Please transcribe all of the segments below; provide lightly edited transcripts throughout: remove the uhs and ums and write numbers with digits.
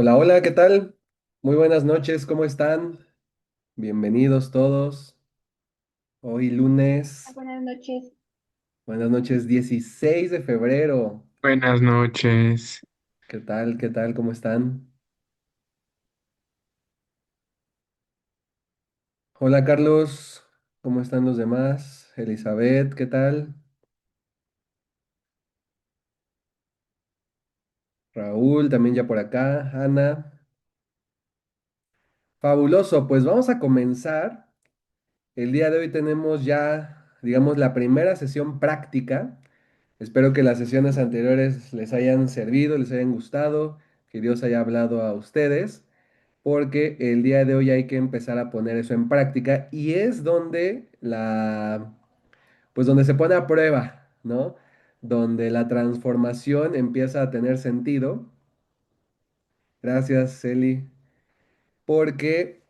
Hola, hola, ¿qué tal? Muy buenas noches, ¿cómo están? Bienvenidos todos. Hoy lunes, Buenas noches. buenas noches, 16 de febrero. Buenas noches. ¿Qué tal? ¿Qué tal? ¿Cómo están? Hola, Carlos, ¿cómo están los demás? Elizabeth, ¿qué tal? Raúl, también ya por acá. Ana. Fabuloso, pues vamos a comenzar. El día de hoy tenemos ya, digamos, la primera sesión práctica. Espero que las sesiones anteriores les hayan servido, les hayan gustado, que Dios haya hablado a ustedes, porque el día de hoy hay que empezar a poner eso en práctica y es donde pues donde se pone a prueba, ¿no? Donde la transformación empieza a tener sentido. Gracias, Eli, porque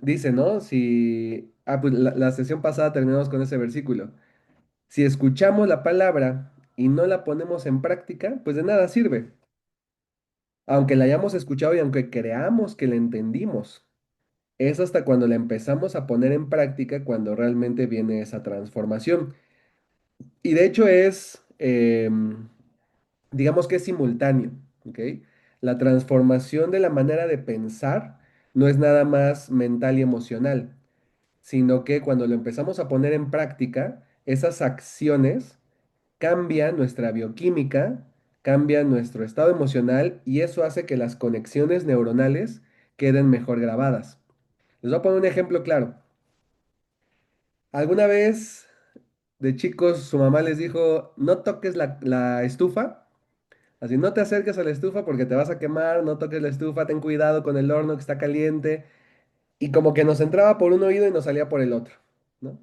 dice, ¿no? Pues la sesión pasada terminamos con ese versículo. Si escuchamos la palabra y no la ponemos en práctica, pues de nada sirve. Aunque la hayamos escuchado y aunque creamos que la entendimos, es hasta cuando la empezamos a poner en práctica cuando realmente viene esa transformación. Y de hecho digamos que es simultáneo, ¿ok? La transformación de la manera de pensar no es nada más mental y emocional, sino que cuando lo empezamos a poner en práctica, esas acciones cambia nuestra bioquímica, cambia nuestro estado emocional y eso hace que las conexiones neuronales queden mejor grabadas. Les voy a poner un ejemplo claro. ¿Alguna vez de chicos su mamá les dijo, no toques la estufa? Así, no te acerques a la estufa porque te vas a quemar, no toques la estufa, ten cuidado con el horno que está caliente. Y como que nos entraba por un oído y nos salía por el otro, ¿no?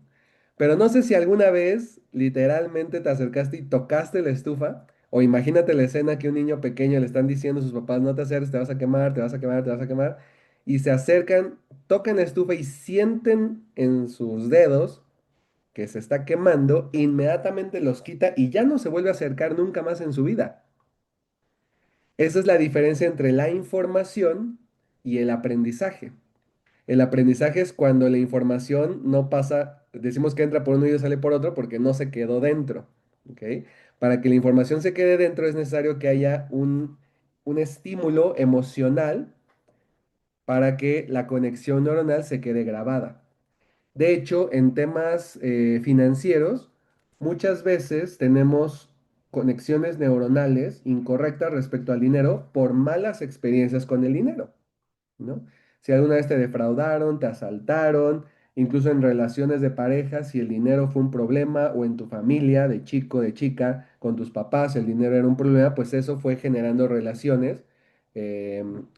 Pero no sé si alguna vez literalmente te acercaste y tocaste la estufa, o imagínate la escena que un niño pequeño le están diciendo a sus papás, no te acerques, te vas a quemar, te vas a quemar, te vas a quemar, y se acercan, tocan la estufa y sienten en sus dedos que se está quemando, inmediatamente los quita y ya no se vuelve a acercar nunca más en su vida. Esa es la diferencia entre la información y el aprendizaje. El aprendizaje es cuando la información no pasa, decimos que entra por uno y sale por otro porque no se quedó dentro, ¿ok? Para que la información se quede dentro es necesario que haya un estímulo emocional para que la conexión neuronal se quede grabada. De hecho, en temas financieros, muchas veces tenemos conexiones neuronales incorrectas respecto al dinero por malas experiencias con el dinero. ¿No? Si alguna vez te defraudaron, te asaltaron, incluso en relaciones de pareja, si el dinero fue un problema o en tu familia, de chico, de chica, con tus papás, el dinero era un problema, pues eso fue generando relaciones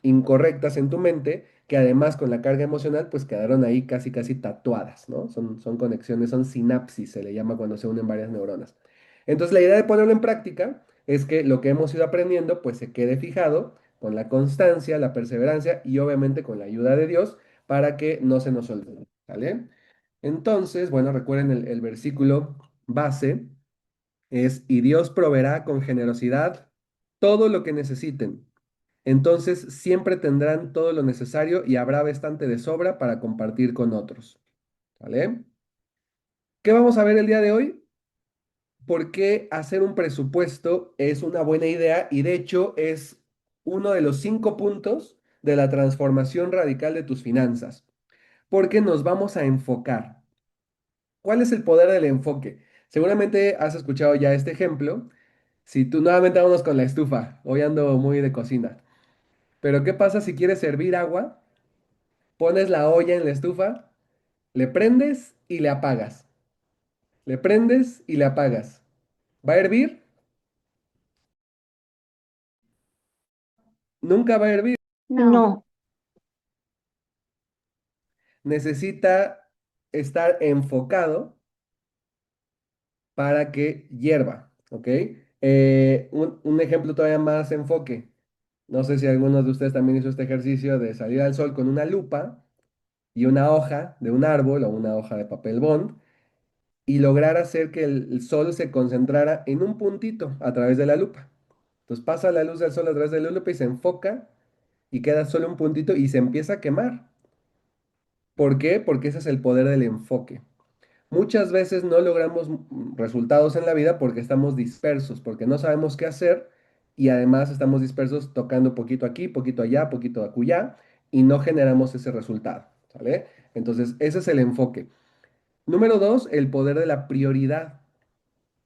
incorrectas en tu mente, que además con la carga emocional, pues quedaron ahí casi, casi tatuadas, ¿no? Son conexiones, son sinapsis, se le llama cuando se unen varias neuronas. Entonces, la idea de ponerlo en práctica es que lo que hemos ido aprendiendo, pues se quede fijado con la constancia, la perseverancia y obviamente con la ayuda de Dios para que no se nos olvide, ¿vale? Entonces, bueno, recuerden el versículo base es, y Dios proveerá con generosidad todo lo que necesiten. Entonces siempre tendrán todo lo necesario y habrá bastante de sobra para compartir con otros, ¿vale? ¿Qué vamos a ver el día de hoy? Por qué hacer un presupuesto es una buena idea y de hecho es uno de los 5 puntos de la transformación radical de tus finanzas. Porque nos vamos a enfocar. ¿Cuál es el poder del enfoque? Seguramente has escuchado ya este ejemplo. Si tú nuevamente vamos con la estufa, hoy ando muy de cocina. Pero ¿qué pasa si quieres servir agua? Pones la olla en la estufa, le prendes y le apagas. Le prendes y le apagas. ¿Va a hervir? Nunca va a hervir. No. No, Necesita estar enfocado para que hierva, ¿ok? Un ejemplo todavía más enfoque. No sé si alguno de ustedes también hizo este ejercicio de salir al sol con una lupa y una hoja de un árbol o una hoja de papel bond y lograr hacer que el sol se concentrara en un puntito a través de la lupa. Entonces pasa la luz del sol a través de la lupa y se enfoca y queda solo un puntito y se empieza a quemar. ¿Por qué? Porque ese es el poder del enfoque. Muchas veces no logramos resultados en la vida porque estamos dispersos, porque no sabemos qué hacer y además estamos dispersos tocando poquito aquí, poquito allá, poquito acullá y no generamos ese resultado, ¿sale? Entonces, ese es el enfoque. Número dos, el poder de la prioridad.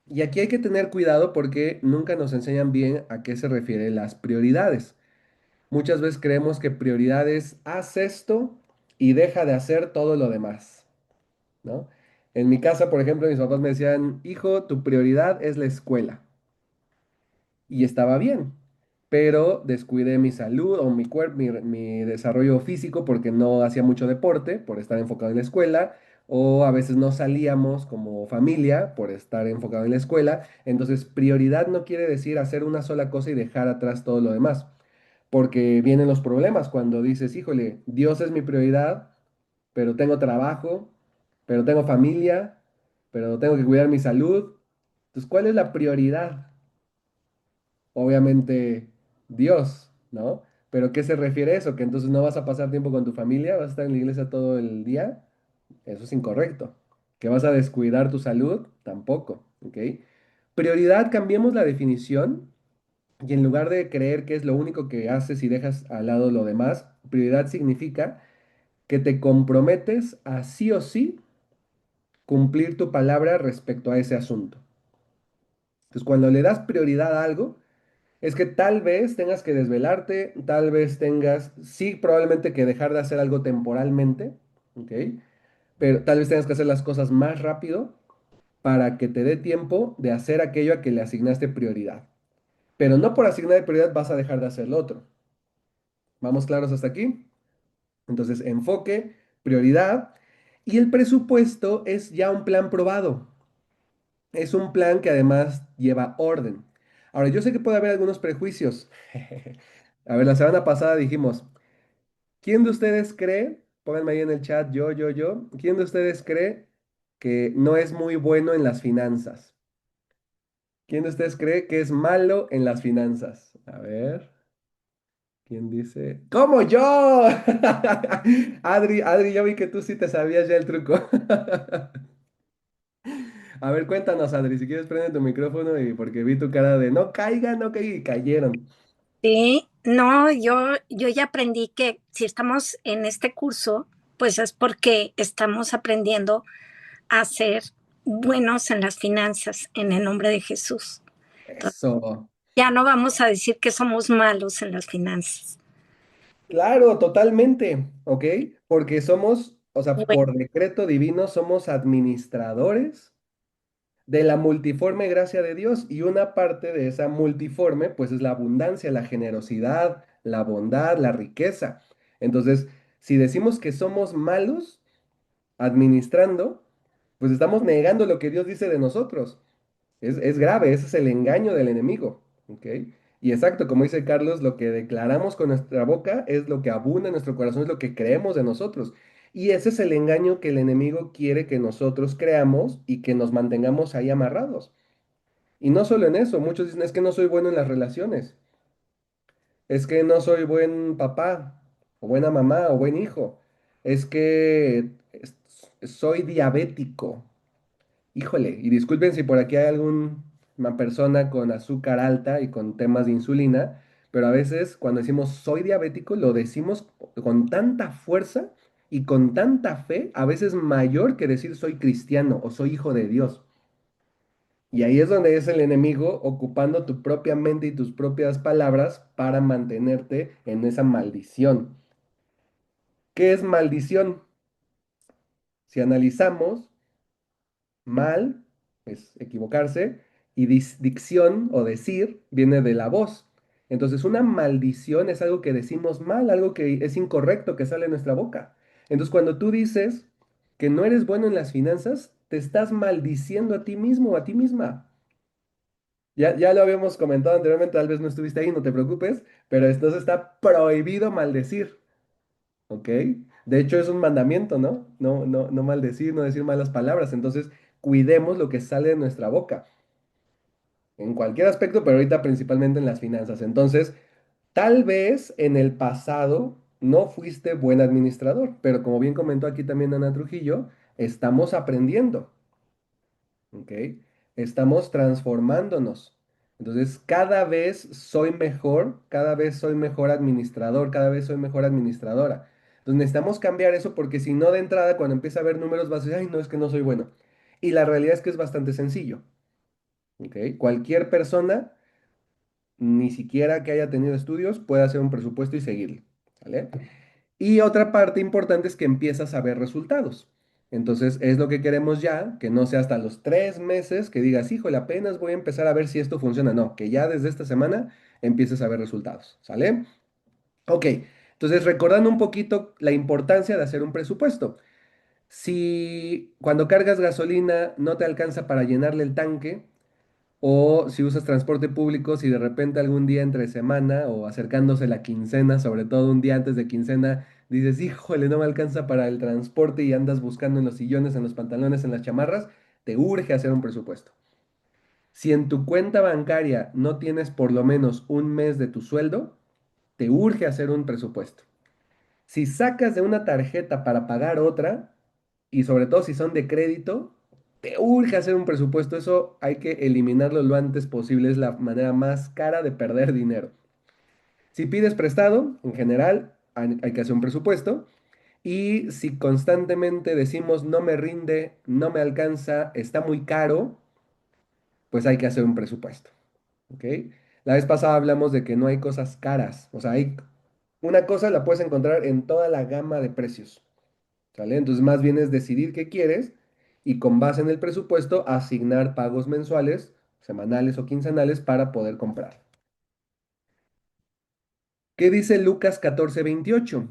Y aquí hay que tener cuidado porque nunca nos enseñan bien a qué se refieren las prioridades. Muchas veces creemos que prioridades haz esto y deja de hacer todo lo demás, ¿no? En mi casa, por ejemplo, mis papás me decían, hijo, tu prioridad es la escuela. Y estaba bien, pero descuidé mi salud o mi cuerpo, mi desarrollo físico porque no hacía mucho deporte, por estar enfocado en la escuela, o a veces no salíamos como familia por estar enfocado en la escuela. Entonces, prioridad no quiere decir hacer una sola cosa y dejar atrás todo lo demás, porque vienen los problemas cuando dices, híjole, Dios es mi prioridad, pero tengo trabajo, pero tengo familia, pero tengo que cuidar mi salud. Entonces, ¿cuál es la prioridad? Obviamente Dios, ¿no? Pero ¿qué se refiere a eso? Que entonces no vas a pasar tiempo con tu familia, vas a estar en la iglesia todo el día. Eso es incorrecto. ¿Que vas a descuidar tu salud? Tampoco, ¿ok? Prioridad, cambiemos la definición y en lugar de creer que es lo único que haces y dejas al lado lo demás, prioridad significa que te comprometes a sí o sí cumplir tu palabra respecto a ese asunto. Entonces, cuando le das prioridad a algo, es que tal vez tengas que desvelarte, tal vez tengas, sí, probablemente que dejar de hacer algo temporalmente, ¿ok? Pero tal vez tengas que hacer las cosas más rápido para que te dé tiempo de hacer aquello a que le asignaste prioridad. Pero no por asignar prioridad vas a dejar de hacer lo otro. ¿Vamos claros hasta aquí? Entonces, enfoque, prioridad. Y el presupuesto es ya un plan probado. Es un plan que además lleva orden. Ahora, yo sé que puede haber algunos prejuicios. A ver, la semana pasada dijimos, ¿quién de ustedes cree? Pónganme ahí en el chat, yo. ¿Quién de ustedes cree que no es muy bueno en las finanzas? ¿Quién de ustedes cree que es malo en las finanzas? A ver, ¿quién dice? ¡Como yo! Adri, yo vi que tú sí te sabías ya el truco. A ver, cuéntanos, Adri, si quieres prende tu micrófono y porque vi tu cara de no caiga, no caiga y cayeron. Sí, no, yo ya aprendí que si estamos en este curso, pues es porque estamos aprendiendo a ser buenos en las finanzas en el nombre de Jesús. Entonces, Eso. ya no vamos a decir que somos malos en las finanzas. Claro, totalmente, ¿ok? Porque somos, o sea, Bueno, por decreto divino, somos administradores de la multiforme gracia de Dios y una parte de esa multiforme, pues es la abundancia, la generosidad, la bondad, la riqueza. Entonces, si decimos que somos malos administrando, pues estamos negando lo que Dios dice de nosotros. Es grave, ese es el engaño del enemigo, ¿ok? Y exacto, como dice Carlos, lo que declaramos con nuestra boca es lo que abunda en nuestro corazón, es lo que creemos de nosotros. Y ese es el engaño que el enemigo quiere que nosotros creamos y que nos mantengamos ahí amarrados. Y no solo en eso, muchos dicen, es que no soy bueno en las relaciones, es que no soy buen papá, o buena mamá, o buen hijo, es que soy diabético. Híjole, y disculpen si por aquí hay alguna persona con azúcar alta y con temas de insulina, pero a veces cuando decimos soy diabético, lo decimos con tanta fuerza y con tanta fe, a veces mayor que decir soy cristiano o soy hijo de Dios. Y ahí es donde es el enemigo ocupando tu propia mente y tus propias palabras para mantenerte en esa maldición. ¿Qué es maldición? Si analizamos, mal es equivocarse y dicción o decir viene de la voz. Entonces, una maldición es algo que decimos mal, algo que es incorrecto que sale de nuestra boca. Entonces, cuando tú dices que no eres bueno en las finanzas, te estás maldiciendo a ti mismo o a ti misma. Ya lo habíamos comentado anteriormente, tal vez no estuviste ahí, no te preocupes, pero entonces está prohibido maldecir, ¿ok? De hecho, es un mandamiento, ¿no? No maldecir, no decir malas palabras. Entonces, cuidemos lo que sale de nuestra boca, en cualquier aspecto, pero ahorita principalmente en las finanzas. Entonces, Tal vez en el pasado no fuiste buen administrador, pero como bien comentó aquí también Ana Trujillo, estamos aprendiendo, ¿ok? Estamos transformándonos. Entonces, cada vez soy mejor administrador, cada vez soy mejor administradora. Entonces, necesitamos cambiar eso porque si no, de entrada, cuando empieza a ver números, vas a decir, ay, no, es que no soy bueno. Y la realidad es que es bastante sencillo, ¿ok? Cualquier persona, ni siquiera que haya tenido estudios, puede hacer un presupuesto y seguirlo, ¿vale? Y otra parte importante es que empiezas a ver resultados. Entonces, es lo que queremos ya, que no sea hasta los 3 meses que digas, híjole, apenas voy a empezar a ver si esto funciona. No, que ya desde esta semana empieces a ver resultados, ¿sale? Ok, entonces recordando un poquito la importancia de hacer un presupuesto. Si cuando cargas gasolina no te alcanza para llenarle el tanque, o si usas transporte público, si de repente algún día entre semana o acercándose la quincena, sobre todo un día antes de quincena, dices, híjole, no me alcanza para el transporte y andas buscando en los sillones, en los pantalones, en las chamarras, te urge hacer un presupuesto. Si en tu cuenta bancaria no tienes por lo menos un mes de tu sueldo, te urge hacer un presupuesto. Si sacas de una tarjeta para pagar otra, y sobre todo si son de crédito, te urge hacer un presupuesto. Eso hay que eliminarlo lo antes posible. Es la manera más cara de perder dinero. Si pides prestado, en general, hay que hacer un presupuesto. Y si constantemente decimos no me rinde, no me alcanza, está muy caro, pues hay que hacer un presupuesto. ¿Ok? La vez pasada hablamos de que no hay cosas caras. O sea, hay una cosa la puedes encontrar en toda la gama de precios. ¿Sale? Entonces, más bien es decidir qué quieres y con base en el presupuesto asignar pagos mensuales, semanales o quincenales para poder comprar. ¿Qué dice Lucas 14:28?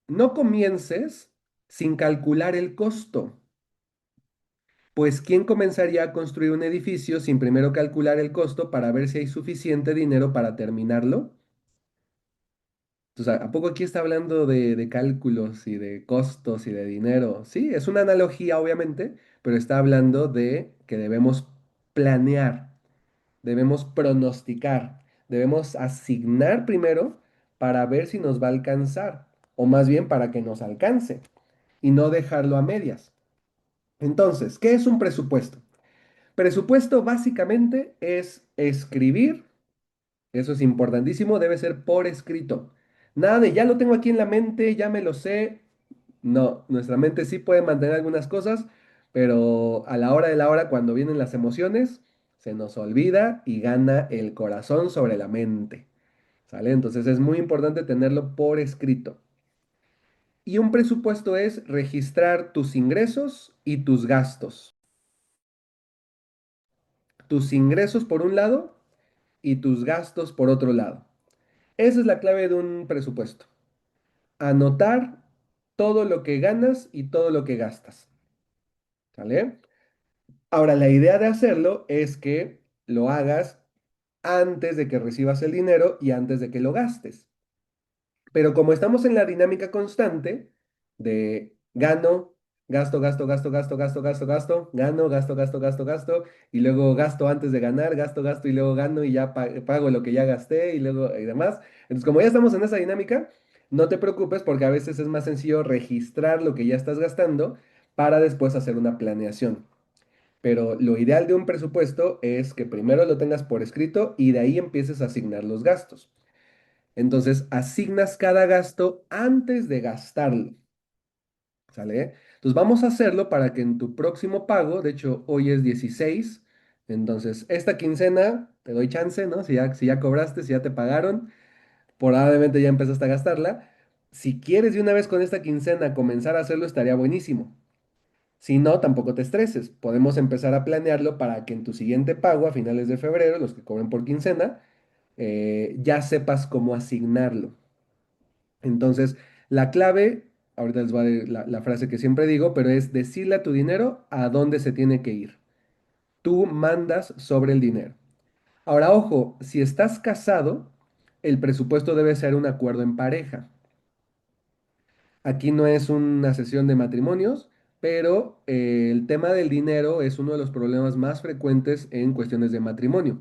No comiences sin calcular el costo, pues ¿quién comenzaría a construir un edificio sin primero calcular el costo para ver si hay suficiente dinero para terminarlo? Entonces, ¿a poco aquí está hablando de cálculos y de costos y de dinero? Sí, es una analogía, obviamente, pero está hablando de que debemos planear, debemos pronosticar, debemos asignar primero para ver si nos va a alcanzar, o más bien para que nos alcance y no dejarlo a medias. Entonces, ¿qué es un presupuesto? Presupuesto básicamente es escribir. Eso es importantísimo, debe ser por escrito. Nada de ya lo tengo aquí en la mente, ya me lo sé. No, nuestra mente sí puede mantener algunas cosas, pero a la hora de la hora, cuando vienen las emociones, se nos olvida y gana el corazón sobre la mente. ¿Sale? Entonces es muy importante tenerlo por escrito. Y un presupuesto es registrar tus ingresos y tus gastos. Tus ingresos por un lado y tus gastos por otro lado. Esa es la clave de un presupuesto. Anotar todo lo que ganas y todo lo que gastas. ¿Sale? Ahora, la idea de hacerlo es que lo hagas antes de que recibas el dinero y antes de que lo gastes. Pero como estamos en la dinámica constante de gano, gasto, gasto, gasto, gasto, gasto, gasto, gasto, gano, gasto, gasto, gasto, gasto, y luego gasto antes de ganar, gasto, gasto y luego gano y ya pago lo que ya gasté y luego y demás. Entonces, como ya estamos en esa dinámica, no te preocupes porque a veces es más sencillo registrar lo que ya estás gastando para después hacer una planeación. Pero lo ideal de un presupuesto es que primero lo tengas por escrito y de ahí empieces a asignar los gastos. Entonces, asignas cada gasto antes de gastarlo, ¿sale? Entonces, vamos a hacerlo para que en tu próximo pago, de hecho, hoy es 16, entonces, esta quincena, te doy chance, ¿no? Si ya cobraste, si ya te pagaron, probablemente ya empezaste a gastarla. Si quieres de una vez con esta quincena comenzar a hacerlo, estaría buenísimo. Si no, tampoco te estreses. Podemos empezar a planearlo para que en tu siguiente pago, a finales de febrero, los que cobren por quincena, ya sepas cómo asignarlo. Entonces, la clave, ahorita les voy a dar la frase que siempre digo, pero es decirle a tu dinero a dónde se tiene que ir. Tú mandas sobre el dinero. Ahora, ojo, si estás casado, el presupuesto debe ser un acuerdo en pareja. Aquí no es una sesión de matrimonios, pero el tema del dinero es uno de los problemas más frecuentes en cuestiones de matrimonio.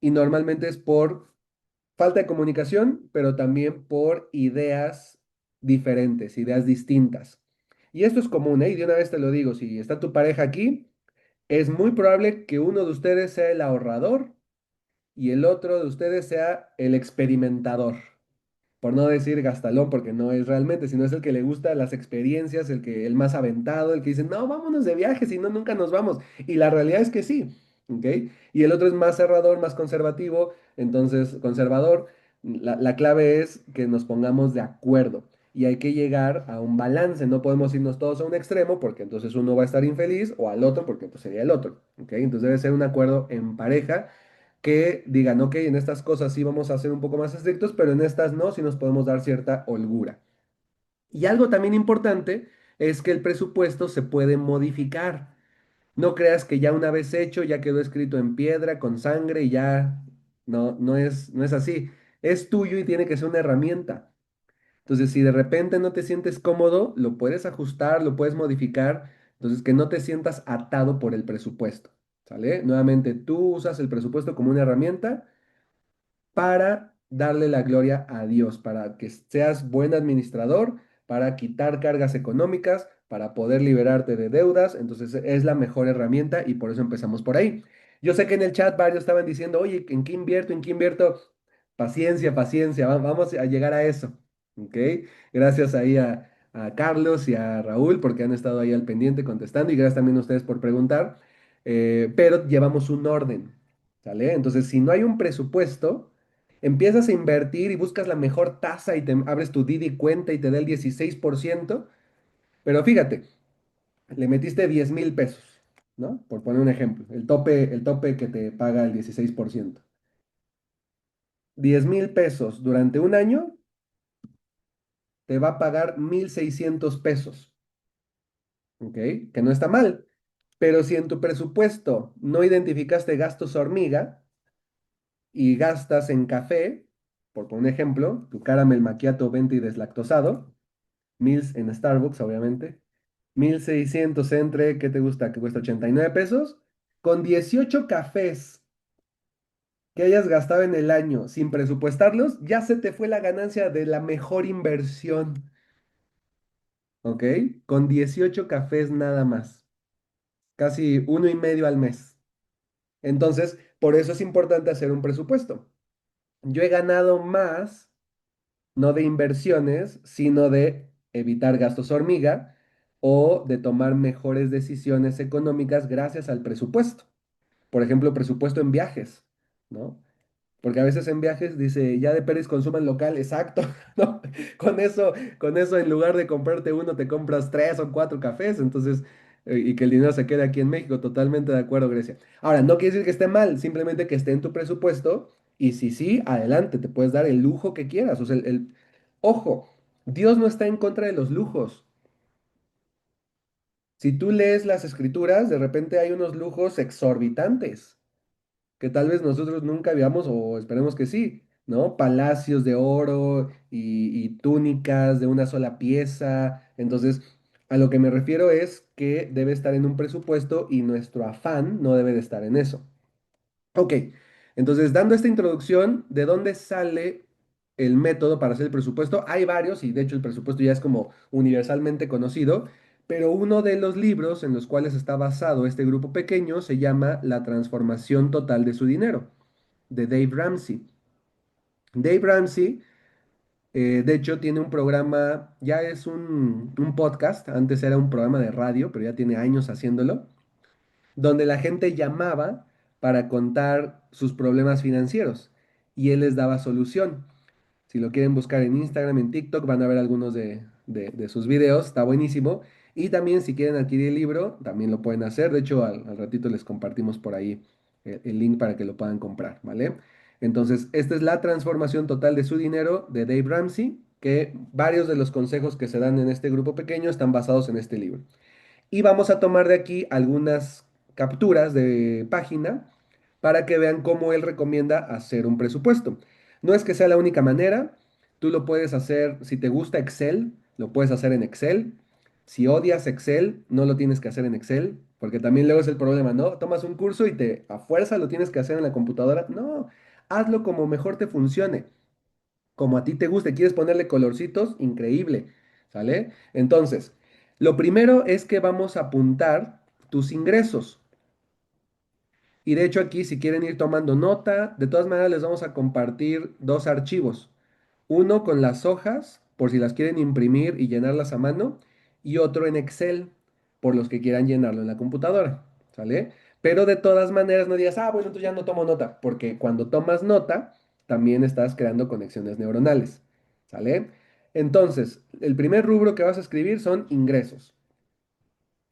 Y normalmente es por falta de comunicación, pero también por ideas diferentes, ideas distintas. Y esto es común, ¿eh? Y de una vez te lo digo, si está tu pareja aquí, es muy probable que uno de ustedes sea el ahorrador y el otro de ustedes sea el experimentador, por no decir gastalón, porque no es realmente, sino es el que le gusta las experiencias, el más aventado, el que dice, no, vámonos de viaje, si no, nunca nos vamos. Y la realidad es que sí, ¿ok? Y el otro es más cerrador, más conservativo, entonces, conservador. La clave es que nos pongamos de acuerdo y hay que llegar a un balance, no podemos irnos todos a un extremo porque entonces uno va a estar infeliz o al otro porque entonces sería el otro, ¿ok? Entonces debe ser un acuerdo en pareja que digan, ok, en estas cosas sí vamos a ser un poco más estrictos, pero en estas no, sí nos podemos dar cierta holgura. Y algo también importante es que el presupuesto se puede modificar. No creas que ya una vez hecho, ya quedó escrito en piedra, con sangre y ya no es así. Es tuyo y tiene que ser una herramienta. Entonces, si de repente no te sientes cómodo, lo puedes ajustar, lo puedes modificar. Entonces, que no te sientas atado por el presupuesto. ¿Sale? Nuevamente, tú usas el presupuesto como una herramienta para darle la gloria a Dios, para que seas buen administrador, para quitar cargas económicas, para poder liberarte de deudas. Entonces es la mejor herramienta y por eso empezamos por ahí. Yo sé que en el chat varios estaban diciendo, oye, ¿en qué invierto? ¿En qué invierto? Paciencia, paciencia, vamos a llegar a eso. ¿Ok? Gracias ahí a Carlos y a Raúl porque han estado ahí al pendiente contestando y gracias también a ustedes por preguntar. Pero llevamos un orden, ¿sale? Entonces, si no hay un presupuesto, empiezas a invertir y buscas la mejor tasa y te abres tu Didi cuenta y te da el 16%, pero fíjate, le metiste 10,000 pesos, ¿no? Por poner un ejemplo, el tope que te paga el 16%. 10,000 pesos durante un año te va a pagar 1,600 pesos, ¿ok? Que no está mal, pero si en tu presupuesto no identificaste gastos hormiga y gastas en café, por poner un ejemplo, tu caramel macchiato venti deslactosado, en Starbucks, obviamente. 1,600 entre, ¿qué te gusta? Que cuesta 89 pesos. Con 18 cafés que hayas gastado en el año sin presupuestarlos, ya se te fue la ganancia de la mejor inversión. ¿Ok? Con 18 cafés nada más. Casi uno y medio al mes. Entonces, por eso es importante hacer un presupuesto. Yo he ganado más no de inversiones, sino de evitar gastos hormiga o de tomar mejores decisiones económicas gracias al presupuesto. Por ejemplo, presupuesto en viajes, ¿no? Porque a veces en viajes dice, ya de Pérez consuman local, exacto, ¿no? Con eso en lugar de comprarte uno, te compras 3 o 4 cafés, entonces, y que el dinero se quede aquí en México, totalmente de acuerdo, Grecia. Ahora, no quiere decir que esté mal, simplemente que esté en tu presupuesto, y si sí, adelante, te puedes dar el lujo que quieras. O sea, ojo, Dios no está en contra de los lujos. Si tú lees las escrituras, de repente hay unos lujos exorbitantes que tal vez nosotros nunca veamos o esperemos que sí, ¿no? Palacios de oro y túnicas de una sola pieza. Entonces, a lo que me refiero es que debe estar en un presupuesto y nuestro afán no debe de estar en eso. Ok, entonces dando esta introducción, ¿de dónde sale el método para hacer el presupuesto? Hay varios y de hecho el presupuesto ya es como universalmente conocido, pero uno de los libros en los cuales está basado este grupo pequeño se llama La transformación total de su dinero, de Dave Ramsey. Dave Ramsey, de hecho, tiene un programa, ya es un podcast, antes era un programa de radio, pero ya tiene años haciéndolo donde la gente llamaba para contar sus problemas financieros y él les daba solución. Si lo quieren buscar en Instagram, en TikTok, van a ver algunos de sus videos, está buenísimo. Y también si quieren adquirir el libro, también lo pueden hacer. De hecho, al ratito les compartimos por ahí el link para que lo puedan comprar, ¿vale? Entonces, esta es la transformación total de su dinero de Dave Ramsey, que varios de los consejos que se dan en este grupo pequeño están basados en este libro. Y vamos a tomar de aquí algunas capturas de página para que vean cómo él recomienda hacer un presupuesto. No es que sea la única manera, tú lo puedes hacer, si te gusta Excel, lo puedes hacer en Excel. Si odias Excel, no lo tienes que hacer en Excel, porque también luego es el problema, ¿no? Tomas un curso y a fuerza lo tienes que hacer en la computadora. No, Hazlo como mejor te funcione, como a ti te guste. ¿Quieres ponerle colorcitos? Increíble, ¿sale? Entonces, lo primero es que vamos a apuntar tus ingresos. Y de hecho aquí, si quieren ir tomando nota, de todas maneras les vamos a compartir dos archivos. Uno con las hojas, por si las quieren imprimir y llenarlas a mano, y otro en Excel, por los que quieran llenarlo en la computadora, ¿sale? Pero de todas maneras no digas, bueno, entonces ya no tomo nota, porque cuando tomas nota, también estás creando conexiones neuronales, ¿sale? Entonces, el primer rubro que vas a escribir son ingresos.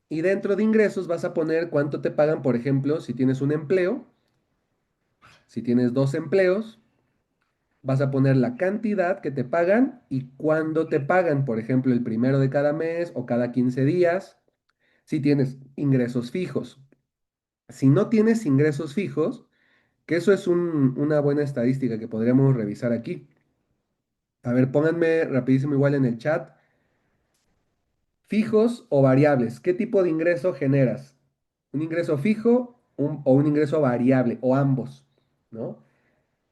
Y dentro de ingresos vas a poner cuánto te pagan, por ejemplo, si tienes un empleo, si tienes dos empleos, vas a poner la cantidad que te pagan y cuándo te pagan, por ejemplo, el primero de cada mes o cada 15 días, si tienes ingresos fijos. Si no tienes ingresos fijos, que eso es una buena estadística que podríamos revisar aquí. A ver, pónganme rapidísimo igual en el chat, fijos o variables. ¿Qué tipo de ingreso generas? ¿Un ingreso fijo o un ingreso variable o ambos? ¿No?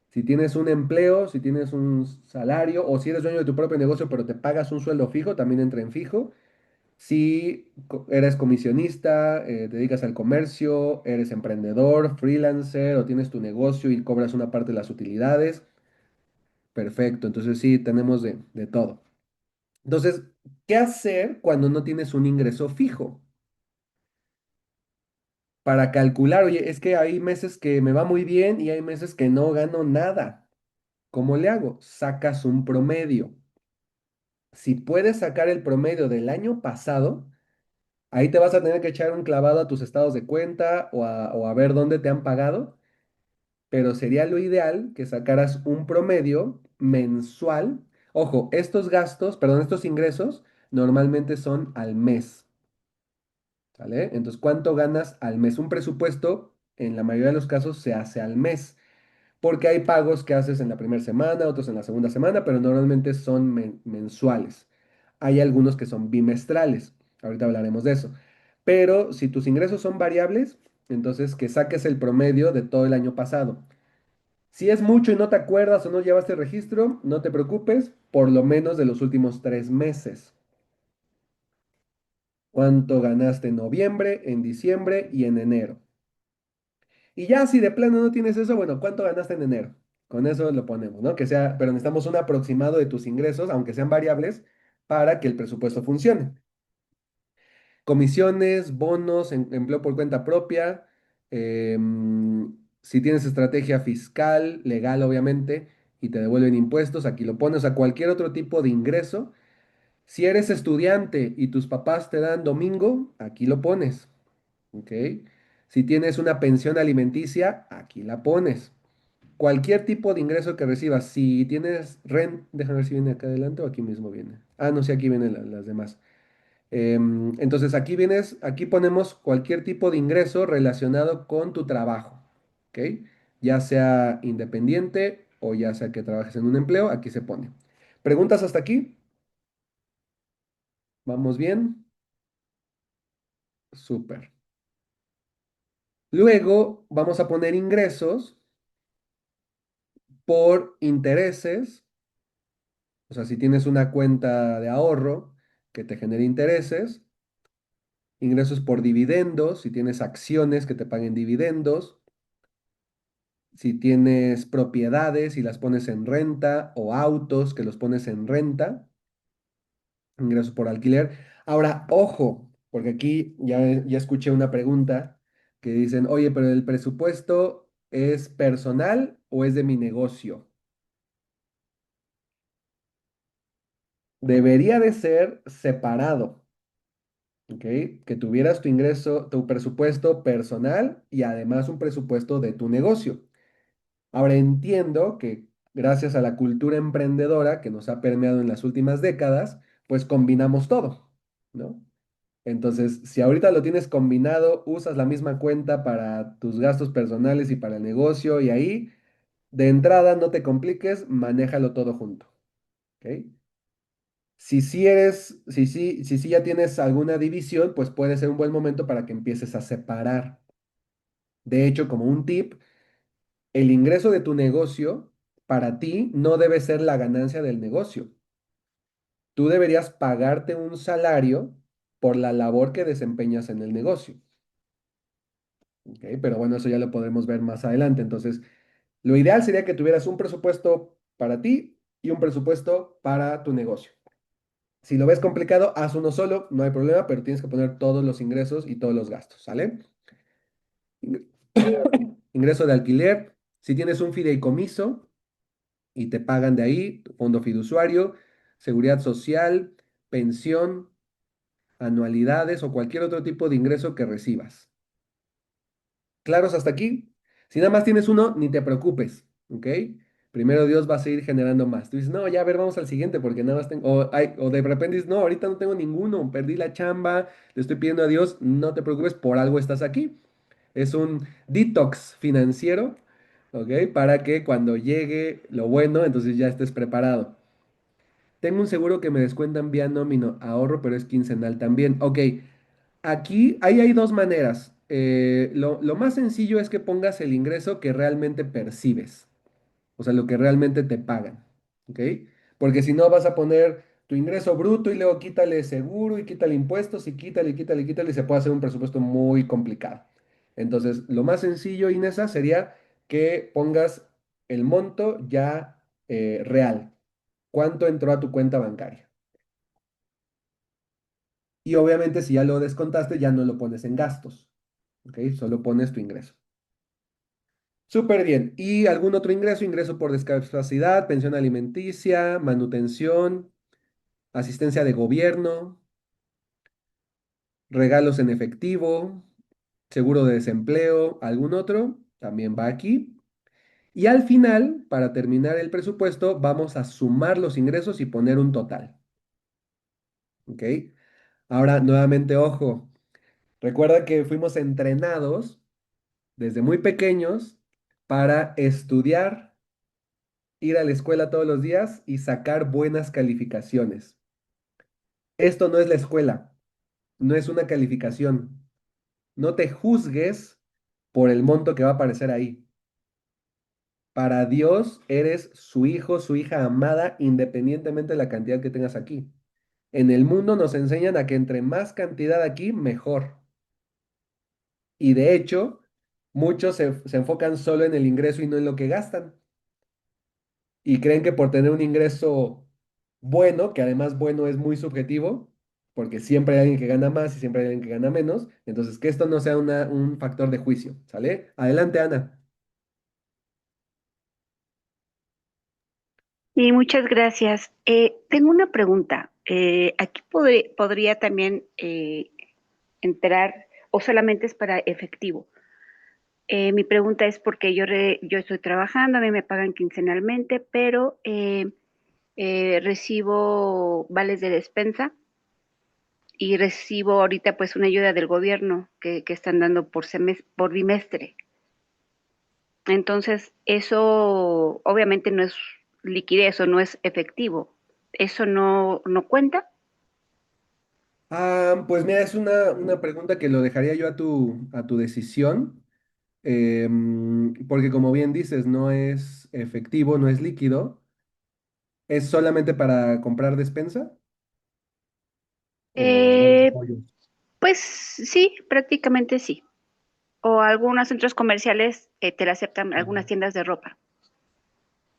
Si tienes un empleo, si tienes un salario o si eres dueño de tu propio negocio pero te pagas un sueldo fijo, también entra en fijo. Si eres comisionista, te dedicas al comercio, eres emprendedor, freelancer o tienes tu negocio y cobras una parte de las utilidades, perfecto. Entonces sí, tenemos de todo. Entonces, ¿qué hacer cuando no tienes un ingreso fijo? Para calcular, oye, es que hay meses que me va muy bien y hay meses que no gano nada. ¿Cómo le hago? Sacas un promedio. Si puedes sacar el promedio del año pasado, ahí te vas a tener que echar un clavado a tus estados de cuenta o a ver dónde te han pagado, pero sería lo ideal que sacaras un promedio mensual. Ojo, estos gastos, perdón, estos ingresos normalmente son al mes, ¿sale? Entonces, ¿cuánto ganas al mes? Un presupuesto, en la mayoría de los casos, se hace al mes. Porque hay pagos que haces en la primera semana, otros en la segunda semana, pero normalmente son mensuales. Hay algunos que son bimestrales, ahorita hablaremos de eso. Pero si tus ingresos son variables, entonces que saques el promedio de todo el año pasado. Si es mucho y no te acuerdas o no llevaste registro, no te preocupes, por lo menos de los últimos 3 meses. ¿Cuánto ganaste en noviembre, en diciembre y en enero? Y ya si de plano no tienes eso, bueno, ¿cuánto ganaste en enero? Con eso lo ponemos, ¿no? Que sea, pero necesitamos un aproximado de tus ingresos, aunque sean variables, para que el presupuesto funcione. Comisiones, bonos, empleo por cuenta propia, si tienes estrategia fiscal, legal, obviamente, y te devuelven impuestos, aquí lo pones a cualquier otro tipo de ingreso. Si eres estudiante y tus papás te dan domingo, aquí lo pones, ¿ok? Si tienes una pensión alimenticia, aquí la pones. Cualquier tipo de ingreso que recibas, si tienes rent, déjame ver si viene acá adelante o aquí mismo viene. No, sí, aquí vienen las demás. Entonces aquí vienes, aquí ponemos cualquier tipo de ingreso relacionado con tu trabajo, ¿ok? Ya sea independiente o ya sea que trabajes en un empleo, aquí se pone. ¿Preguntas hasta aquí? ¿Vamos bien? Súper. Luego vamos a poner ingresos por intereses. O sea, si tienes una cuenta de ahorro que te genere intereses, ingresos por dividendos, si tienes acciones que te paguen dividendos, si tienes propiedades y las pones en renta o autos que los pones en renta, ingresos por alquiler. Ahora, ojo, porque aquí ya escuché una pregunta que dicen, oye, pero el presupuesto ¿es personal o es de mi negocio? Debería de ser separado. ¿Ok? Que tuvieras tu ingreso, tu presupuesto personal y además un presupuesto de tu negocio. Ahora entiendo que gracias a la cultura emprendedora que nos ha permeado en las últimas décadas, pues combinamos todo, ¿no? Entonces, si ahorita lo tienes combinado, usas la misma cuenta para tus gastos personales y para el negocio y ahí, de entrada, no te compliques, manéjalo todo junto, ¿ok? Si sí ya tienes alguna división, pues puede ser un buen momento para que empieces a separar. De hecho, como un tip, el ingreso de tu negocio para ti no debe ser la ganancia del negocio. Tú deberías pagarte un salario por la labor que desempeñas en el negocio. ¿Ok? Pero bueno, eso ya lo podremos ver más adelante. Entonces, lo ideal sería que tuvieras un presupuesto para ti y un presupuesto para tu negocio. Si lo ves complicado, haz uno solo, no hay problema, pero tienes que poner todos los ingresos y todos los gastos, ¿sale? Ing- Ingreso de alquiler, si tienes un fideicomiso y te pagan de ahí, fondo fiduciario, seguridad social, pensión, anualidades o cualquier otro tipo de ingreso que recibas. ¿Claros hasta aquí? Si nada más tienes uno, ni te preocupes, ¿ok? Primero Dios va a seguir generando más. Tú dices, no, ya a ver, vamos al siguiente porque nada más tengo, o de repente dices, no, ahorita no tengo ninguno, perdí la chamba, le estoy pidiendo a Dios, no te preocupes, por algo estás aquí. Es un detox financiero, ¿ok? Para que cuando llegue lo bueno, entonces ya estés preparado. Tengo un seguro que me descuentan vía nómino, ahorro, pero es quincenal también. Ok, aquí ahí hay dos maneras. Lo más sencillo es que pongas el ingreso que realmente percibes, o sea, lo que realmente te pagan, ¿ok? Porque si no vas a poner tu ingreso bruto y luego quítale seguro y quítale impuestos y quítale y se puede hacer un presupuesto muy complicado. Entonces, lo más sencillo, Inesa, sería que pongas el monto ya real. ¿Cuánto entró a tu cuenta bancaria? Y obviamente si ya lo descontaste, ya no lo pones en gastos, ¿ok? Solo pones tu ingreso. Súper bien. ¿Y algún otro ingreso? Ingreso por discapacidad, pensión alimenticia, manutención, asistencia de gobierno, regalos en efectivo, seguro de desempleo, algún otro, también va aquí. Y al final, para terminar el presupuesto, vamos a sumar los ingresos y poner un total, ¿ok? Ahora, nuevamente, ojo, recuerda que fuimos entrenados desde muy pequeños para estudiar, ir a la escuela todos los días y sacar buenas calificaciones. Esto no es la escuela, no es una calificación. No te juzgues por el monto que va a aparecer ahí. Para Dios eres su hijo, su hija amada, independientemente de la cantidad que tengas aquí. En el mundo nos enseñan a que entre más cantidad aquí, mejor. Y de hecho, muchos se enfocan solo en el ingreso y no en lo que gastan. Y creen que por tener un ingreso bueno, que además bueno es muy subjetivo, porque siempre hay alguien que gana más y siempre hay alguien que gana menos, entonces que esto no sea un factor de juicio, ¿sale? Adelante, Ana. Y muchas gracias. Tengo una pregunta. Aquí podría también entrar, o solamente es para efectivo. Mi pregunta es porque yo estoy trabajando, a mí me pagan quincenalmente, pero recibo vales de despensa y recibo ahorita pues una ayuda del gobierno que están dando por bimestre. Entonces, eso obviamente no es liquidez o no es efectivo. ¿Eso no cuenta? Pues mira, es una pregunta que lo dejaría yo a tu decisión, porque como bien dices, no es efectivo, no es líquido, es solamente para comprar despensa o bueno, Eh, apoyos. pues sí, prácticamente sí. O algunos centros comerciales te la aceptan, algunas tiendas de ropa.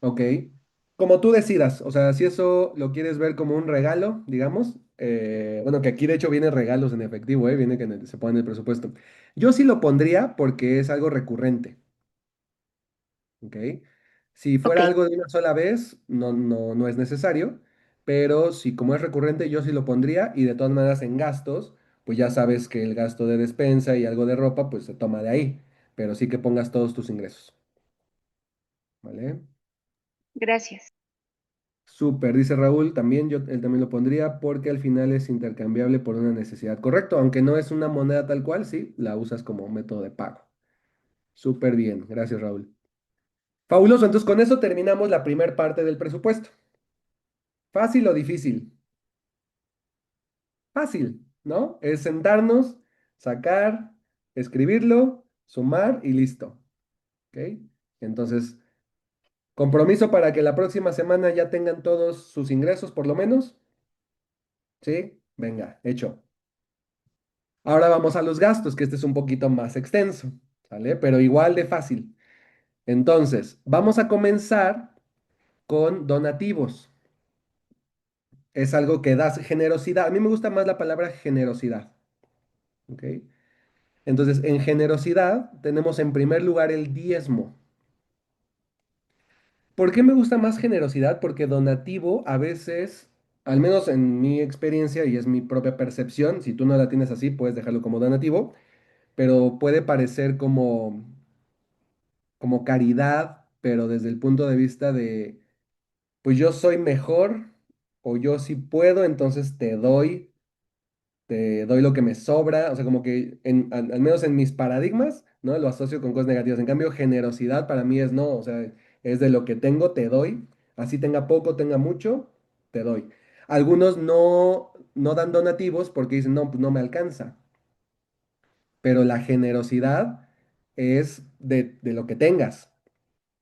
Ok. Como tú decidas, o sea, si eso lo quieres ver como un regalo, digamos, bueno, que aquí de hecho vienen regalos en efectivo, viene que se pone en el presupuesto. Yo sí lo pondría porque es algo recurrente, ¿ok? Si Ok, fuera algo de una sola vez, no es necesario, pero si como es recurrente, yo sí lo pondría y de todas maneras en gastos, pues ya sabes que el gasto de despensa y algo de ropa, pues se toma de ahí, pero sí que pongas todos tus ingresos, ¿vale? gracias. Súper, dice Raúl, también él también lo pondría porque al final es intercambiable por una necesidad. Correcto, aunque no es una moneda tal cual, sí, la usas como método de pago. Súper bien, gracias Raúl. Fabuloso, entonces con eso terminamos la primera parte del presupuesto. ¿Fácil o difícil? Fácil, ¿no? Es sentarnos, sacar, escribirlo, sumar y listo. ¿Ok? Entonces, compromiso para que la próxima semana ya tengan todos sus ingresos, por lo menos. ¿Sí? Venga, hecho. Ahora vamos a los gastos, que este es un poquito más extenso, ¿sale? Pero igual de fácil. Entonces, vamos a comenzar con donativos. Es algo que das generosidad. A mí me gusta más la palabra generosidad, ¿ok? Entonces, en generosidad tenemos en primer lugar el diezmo. ¿Por qué me gusta más generosidad? Porque donativo a veces, al menos en mi experiencia y es mi propia percepción, si tú no la tienes así, puedes dejarlo como donativo, pero puede parecer como caridad, pero desde el punto de vista de, pues yo soy mejor o yo sí puedo, entonces te doy lo que me sobra, o sea, como que al menos en mis paradigmas, ¿no? Lo asocio con cosas negativas. En cambio, generosidad para mí es no, o sea, es de lo que tengo, te doy, así tenga poco, tenga mucho, te doy. Algunos no dan donativos porque dicen, no, pues no me alcanza, pero la generosidad es de lo que tengas,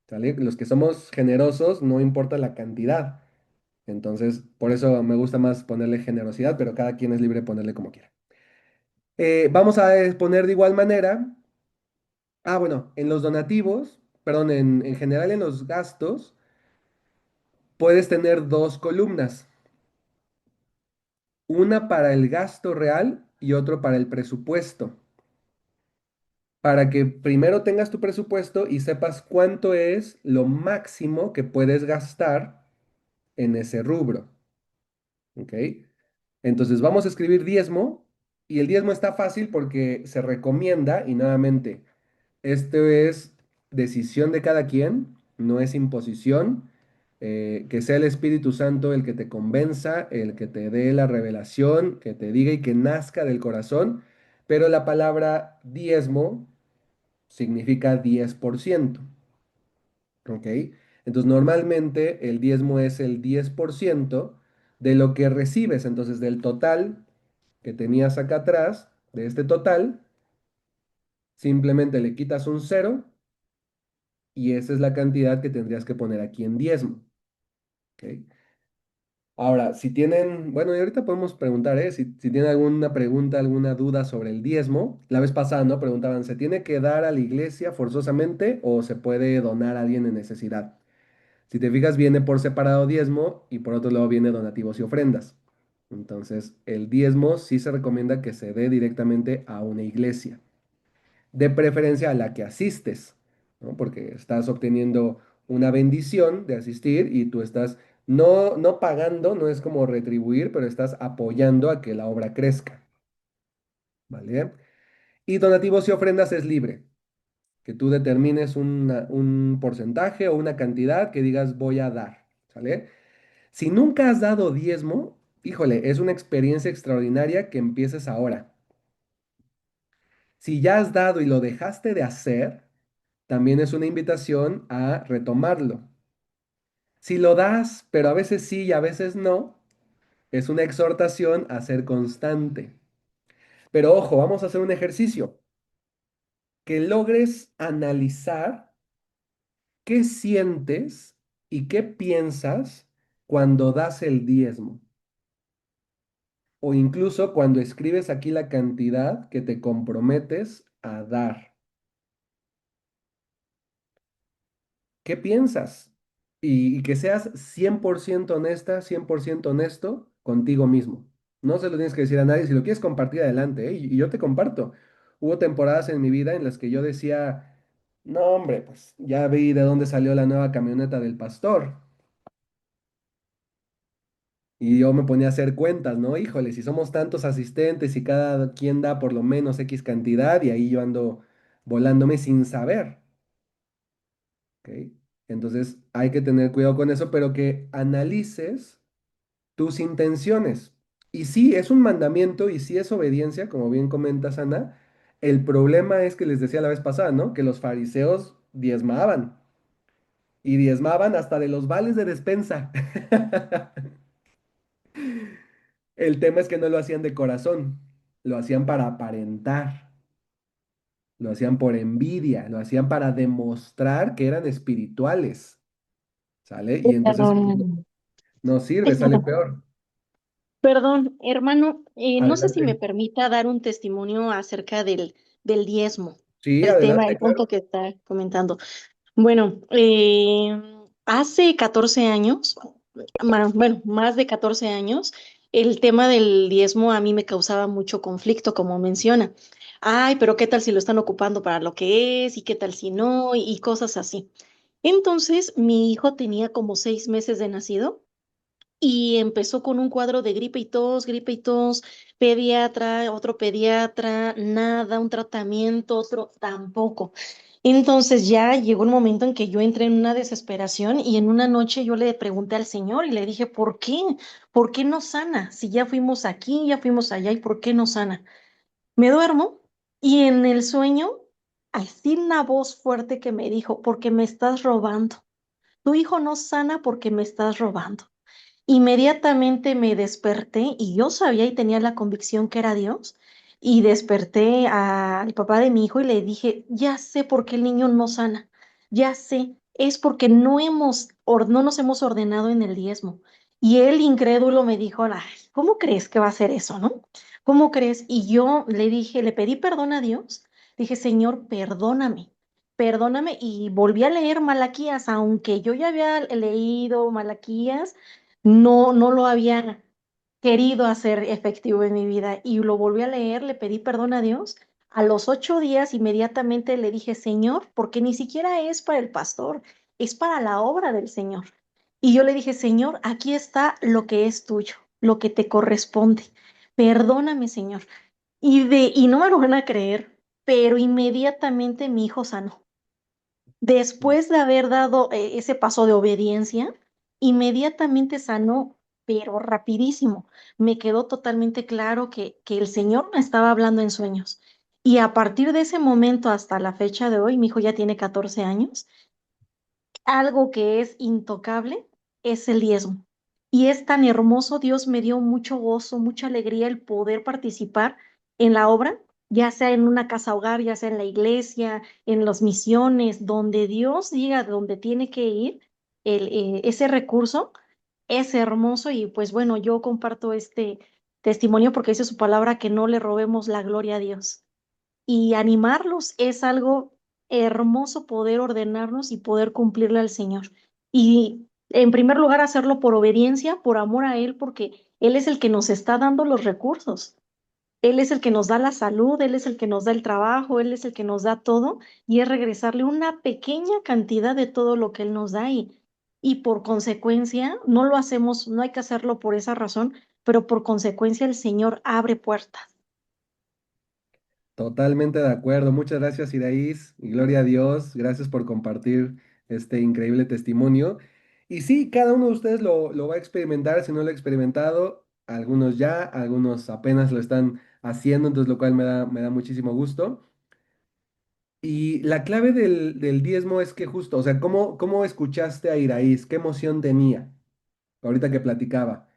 ¿sale? Los que somos generosos no importa la cantidad. Entonces, por eso me gusta más ponerle generosidad, pero cada quien es libre de ponerle como quiera. Vamos a exponer de igual manera, bueno, en los donativos, perdón, en general en los gastos, puedes tener dos columnas, una para el gasto real y otro para el presupuesto, para que primero tengas tu presupuesto y sepas cuánto es lo máximo que puedes gastar en ese rubro, ¿ok? Entonces vamos a escribir diezmo y el diezmo está fácil porque se recomienda y nuevamente esto es decisión de cada quien, no es imposición. Que sea el Espíritu Santo el que te convenza, el que te dé la revelación, que te diga y que nazca del corazón. Pero la palabra diezmo significa 10%. ¿Ok? Entonces, normalmente el diezmo es el 10% de lo que recibes. Entonces, del total que tenías acá atrás, de este total, simplemente le quitas un cero y esa es la cantidad que tendrías que poner aquí en diezmo. ¿Ok? Ahora, si tienen, bueno, y ahorita podemos preguntar, ¿eh? Si tienen alguna pregunta, alguna duda sobre el diezmo. La vez pasada, ¿no? Preguntaban, ¿se tiene que dar a la iglesia forzosamente o se puede donar a alguien en necesidad? Si te fijas, viene por separado diezmo y por otro lado viene donativos y ofrendas. Entonces, el diezmo sí se recomienda que se dé directamente a una iglesia, de preferencia a la que asistes, ¿no? Porque estás obteniendo una bendición de asistir y tú estás no pagando, no es como retribuir, pero estás apoyando a que la obra crezca, ¿vale? Y donativos y ofrendas es libre, que tú determines un porcentaje o una cantidad que digas voy a dar, ¿sale? Si nunca has dado diezmo, híjole, es una experiencia extraordinaria que empieces ahora. Si ya has dado y lo dejaste de hacer, también es una invitación a retomarlo. Si lo das, pero a veces sí y a veces no, es una exhortación a ser constante. Pero ojo, vamos a hacer un ejercicio. Que logres analizar qué sientes y qué piensas cuando das el diezmo. O incluso cuando escribes aquí la cantidad que te comprometes a dar. ¿Qué piensas? Y que seas 100% honesta, 100% honesto contigo mismo. No se lo tienes que decir a nadie. Si lo quieres compartir adelante, ¿eh? Y yo te comparto. Hubo temporadas en mi vida en las que yo decía, no, hombre, pues ya vi de dónde salió la nueva camioneta del pastor. Y yo me ponía a hacer cuentas, ¿no? Híjole, si somos tantos asistentes y cada quien da por lo menos X cantidad, y ahí yo ando volándome sin saber. ¿Ok? Entonces hay que tener cuidado con eso, pero que analices tus intenciones. Y sí, es un mandamiento y sí es obediencia, como bien comentas, Ana. El problema es que les decía la vez pasada, ¿no? Que los fariseos diezmaban y diezmaban hasta de los vales de despensa. El tema es que no lo hacían de corazón, lo hacían para aparentar. lo hacían por envidia, lo hacían para demostrar que eran espirituales, ¿sale? Y entonces pues, no, Um, no sirve, sale peor. Perdón, hermano, no sé si me Adelante. permita dar un testimonio acerca del diezmo, Sí, el tema, adelante, el punto claro. que está comentando. Bueno, hace 14 años, bueno, más de 14 años, el tema del diezmo a mí me causaba mucho conflicto, como menciona. Ay, pero ¿qué tal si lo están ocupando para lo que es? ¿Y qué tal si no? Y cosas así. Entonces, mi hijo tenía como 6 meses de nacido y empezó con un cuadro de gripe y tos, pediatra, otro pediatra, nada, un tratamiento, otro tampoco. Entonces ya llegó un momento en que yo entré en una desesperación y en una noche yo le pregunté al Señor y le dije, ¿por qué? ¿Por qué no sana? Si ya fuimos aquí, ya fuimos allá, ¿y por qué no sana? Me duermo y en el sueño, así una voz fuerte que me dijo, porque me estás robando. Tu hijo no sana porque me estás robando. Inmediatamente me desperté y yo sabía y tenía la convicción que era Dios. Y desperté al papá de mi hijo y le dije, ya sé por qué el niño no sana, ya sé, es porque no nos hemos ordenado en el diezmo. Y él, incrédulo, me dijo, ay, ¿cómo crees que va a ser eso, no? ¿Cómo crees? Y yo le dije, le pedí perdón a Dios. Dije, Señor, perdóname. Perdóname y volví a leer Malaquías, aunque yo ya había leído Malaquías, no lo había querido hacer efectivo en mi vida y lo volví a leer, le pedí perdón a Dios. A los 8 días inmediatamente le dije, Señor, porque ni siquiera es para el pastor, es para la obra del Señor. Y yo le dije, Señor, aquí está lo que es tuyo, lo que te corresponde. Perdóname, Señor. Y no me lo van a creer, pero inmediatamente mi hijo sanó. Después de haber dado ese paso de obediencia, inmediatamente sanó, pero rapidísimo. Me quedó totalmente claro que el Señor me estaba hablando en sueños. Y a partir de ese momento hasta la fecha de hoy, mi hijo ya tiene 14 años, algo que es intocable es el diezmo. Y es tan hermoso, Dios me dio mucho gozo, mucha alegría el poder participar en la obra, ya sea en una casa hogar, ya sea en la iglesia, en las misiones, donde Dios diga donde tiene que ir ese recurso, es hermoso y pues bueno, yo comparto este testimonio porque dice su palabra que no le robemos la gloria a Dios y animarlos es algo hermoso poder ordenarnos y poder cumplirle al Señor. Y en primer lugar, hacerlo por obediencia, por amor a Él, porque Él es el que nos está dando los recursos. Él es el que nos da la salud, Él es el que nos da el trabajo, Él es el que nos da todo y es regresarle una pequeña cantidad de todo lo que Él nos da y por consecuencia no lo hacemos, no hay que hacerlo por esa razón, pero por consecuencia el Señor abre puertas. Totalmente de acuerdo. Muchas gracias, Iraís, y gloria a Dios. Gracias por compartir este increíble testimonio. Y sí, cada uno de ustedes lo va a experimentar, si no lo ha experimentado, algunos ya, algunos apenas lo están haciendo, entonces lo cual me da muchísimo gusto. Y la clave del diezmo es que justo, o sea, ¿cómo escuchaste a Iraís? ¿Qué emoción tenía? Ahorita que platicaba.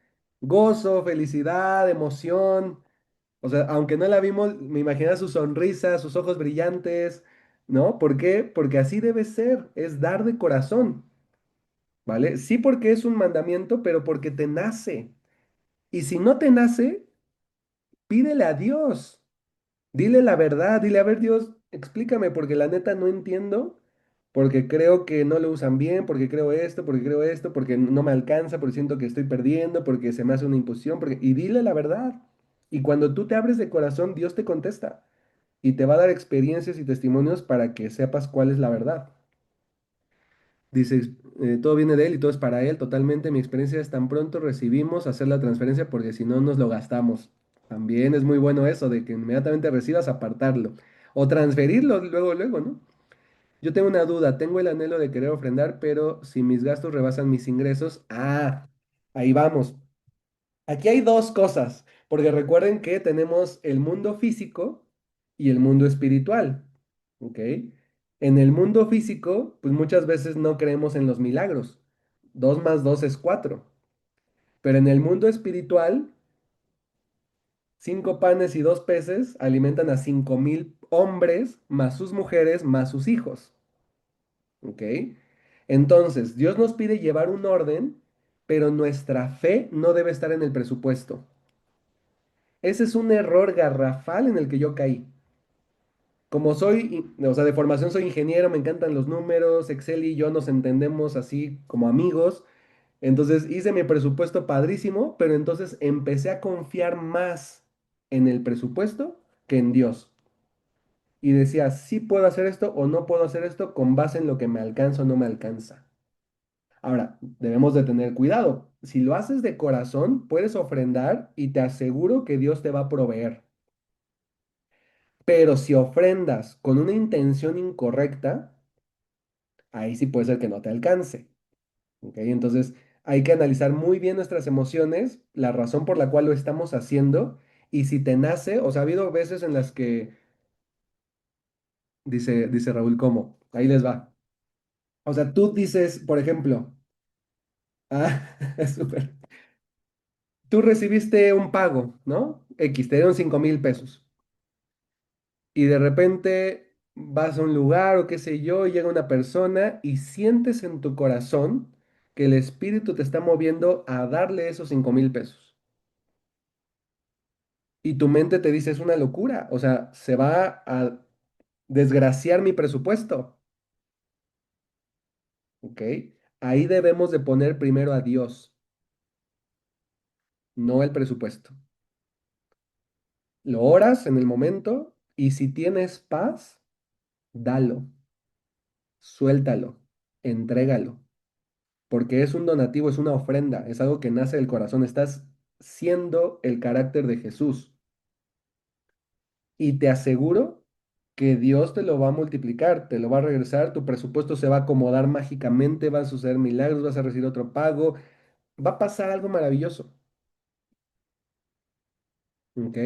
Gozo, felicidad, emoción. O sea, aunque no la vimos, me imaginé su sonrisa, sus ojos brillantes, ¿no? ¿Por qué? Porque así debe ser, es dar de corazón, ¿vale? Sí porque es un mandamiento, pero porque te nace. Y si no te nace, pídele a Dios, dile la verdad, dile, a ver, Dios, explícame, porque la neta no entiendo, porque creo que no lo usan bien, porque creo esto, porque no me alcanza, porque siento que estoy perdiendo, porque se me hace una imposición, porque... y dile la verdad. Y cuando tú te abres de corazón, Dios te contesta y te va a dar experiencias y testimonios para que sepas cuál es la verdad. Dices, todo viene de Él y todo es para Él, totalmente. Mi experiencia es tan pronto recibimos hacer la transferencia porque si no nos lo gastamos. También es muy bueno eso de que inmediatamente recibas apartarlo o transferirlo luego, luego, ¿no? Yo tengo una duda, tengo el anhelo de querer ofrendar, pero si mis gastos rebasan mis ingresos, ahí vamos. Aquí hay dos cosas, porque recuerden que tenemos el mundo físico y el mundo espiritual, ¿ok? En el mundo físico, pues muchas veces no creemos en los milagros. 2 más 2 es 4. Pero en el mundo espiritual, 5 panes y 2 peces alimentan a 5,000 hombres, más sus mujeres, más sus hijos. ¿Ok? Entonces, Dios nos pide llevar un orden, pero nuestra fe no debe estar en el presupuesto. Ese es un error garrafal en el que yo caí. Como soy, o sea, de formación soy ingeniero, me encantan los números, Excel y yo nos entendemos así como amigos. Entonces hice mi presupuesto padrísimo, pero entonces empecé a confiar más en el presupuesto que en Dios. Y decía, sí puedo hacer esto o no puedo hacer esto con base en lo que me alcanza o no me alcanza. Ahora, debemos de tener cuidado. Si lo haces de corazón, puedes ofrendar y te aseguro que Dios te va a proveer. Pero si ofrendas con una intención incorrecta, ahí sí puede ser que no te alcance. ¿Ok? Entonces, hay que analizar muy bien nuestras emociones, la razón por la cual lo estamos haciendo y si te nace, o sea, ha habido veces en las que, dice Raúl, ¿cómo? Ahí les va. O sea, tú dices, por ejemplo, ah, es súper. Tú recibiste un pago, ¿no? X, te dieron 5,000 pesos. Y de repente vas a un lugar o qué sé yo, y llega una persona y sientes en tu corazón que el espíritu te está moviendo a darle esos 5,000 pesos. Y tu mente te dice, es una locura, o sea, se va a desgraciar mi presupuesto, ¿ok? Ahí debemos de poner primero a Dios, no el presupuesto. Lo oras en el momento y si tienes paz, dalo, suéltalo, entrégalo, porque es un donativo, es una ofrenda, es algo que nace del corazón, estás siendo el carácter de Jesús. Y te aseguro que Dios te lo va a multiplicar, te lo va a regresar, tu presupuesto se va a acomodar mágicamente, van a suceder milagros, vas a recibir otro pago, va a pasar algo maravilloso, ¿ok?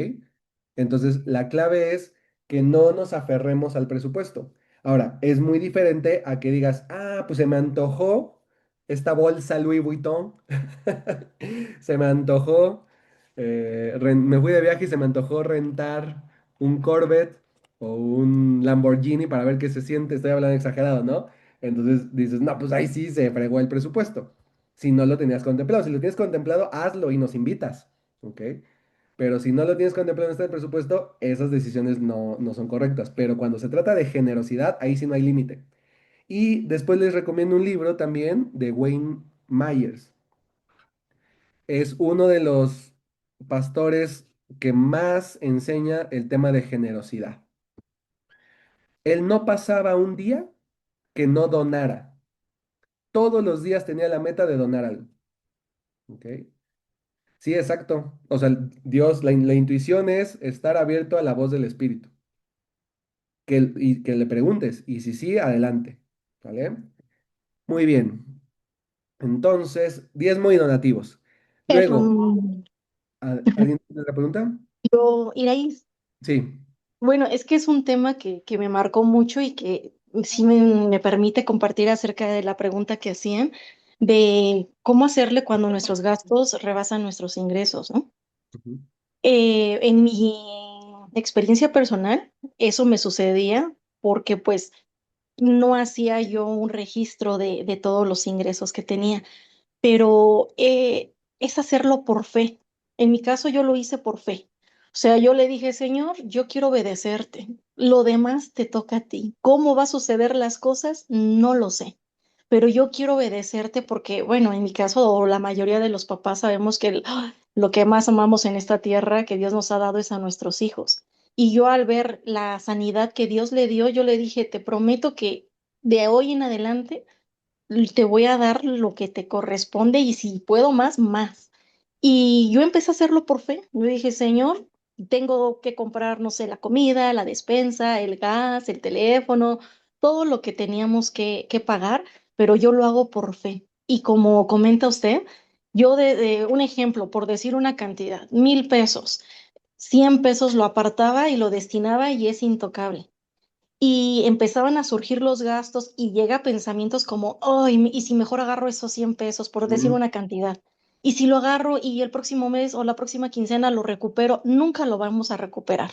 Entonces, la clave es que no nos aferremos al presupuesto. Ahora, es muy diferente a que digas, ah, pues se me antojó esta bolsa Louis Vuitton, se me antojó, me fui de viaje y se me antojó rentar un Corvette o un Lamborghini para ver qué se siente, estoy hablando exagerado, ¿no? Entonces dices, no, pues ahí sí se fregó el presupuesto. Si no lo tenías contemplado, si lo tienes contemplado, hazlo y nos invitas, ¿ok? Pero si no lo tienes contemplado en este presupuesto, esas decisiones no son correctas. Pero cuando se trata de generosidad, ahí sí no hay límite. Y después les recomiendo un libro también de Wayne Myers. Es uno de los pastores que más enseña el tema de generosidad. Él no pasaba un día que no donara. Todos los días tenía la meta de donar algo. ¿Ok? Sí, exacto. O sea, Dios, la intuición es estar abierto a la voz del Espíritu. Y que le preguntes, y si sí, adelante. ¿Vale? Muy bien. Entonces, diezmo y donativos. Luego, Mm, ¿alguien tiene otra pregunta? Yo, Iraís, Sí. bueno, es que es un tema que me marcó mucho y que sí me permite compartir acerca de la pregunta que hacían de cómo hacerle cuando nuestros gastos rebasan nuestros ingresos, ¿no? Ujú, En mi experiencia personal, eso me sucedía porque pues no hacía yo un registro de todos los ingresos que tenía, pero es hacerlo por fe. En mi caso yo lo hice por fe. O sea, yo le dije, Señor, yo quiero obedecerte. Lo demás te toca a ti. ¿Cómo va a suceder las cosas? No lo sé. Pero yo quiero obedecerte porque, bueno, en mi caso, o la mayoría de los papás sabemos que lo que más amamos en esta tierra que Dios nos ha dado es a nuestros hijos. Y yo al ver la sanidad que Dios le dio, yo le dije, te prometo que de hoy en adelante te voy a dar lo que te corresponde y si puedo más, más. Y yo empecé a hacerlo por fe. Yo dije, Señor, tengo que comprar, no sé, la comida, la despensa, el gas, el teléfono, todo lo que teníamos que pagar, pero yo lo hago por fe. Y como comenta usted, yo de un ejemplo, por decir una cantidad, 1,000 pesos, 100 pesos lo apartaba y lo destinaba y es intocable y empezaban a surgir los gastos y llega pensamientos como, ay, ¿y si mejor agarro esos 100 pesos por decir ujú, una cantidad? Y si lo agarro y el próximo mes o la próxima quincena lo recupero, nunca lo vamos a recuperar.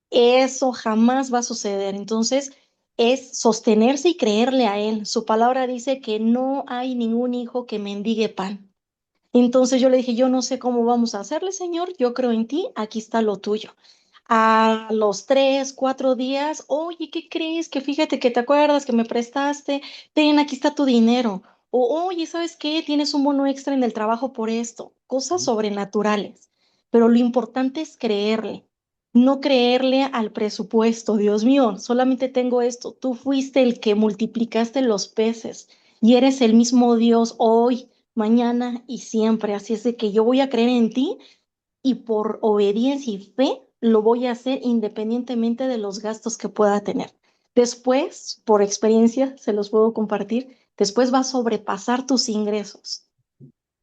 Eso jamás va a suceder. Entonces, es sostenerse y creerle a Él. Su palabra dice que no hay ningún hijo que mendigue pan. Entonces yo le dije, yo no sé cómo vamos a hacerle, Señor, yo creo en ti, aquí está lo tuyo. A los 3, 4 días, oye, ¿qué crees? Que fíjate que te acuerdas que me prestaste, ten, aquí está tu dinero. O, oye, ¿sabes qué? Tienes un bono extra en el trabajo por esto. Cosas sobrenaturales. Pero lo importante es creerle, no creerle al presupuesto. Dios mío, solamente tengo esto. Tú fuiste el que multiplicaste los peces y eres el mismo Dios hoy, mañana y siempre. Así es de que yo voy a creer en ti y por obediencia y fe lo voy a hacer independientemente de los gastos que pueda tener. Después, por experiencia, se los puedo compartir, después va a sobrepasar tus ingresos.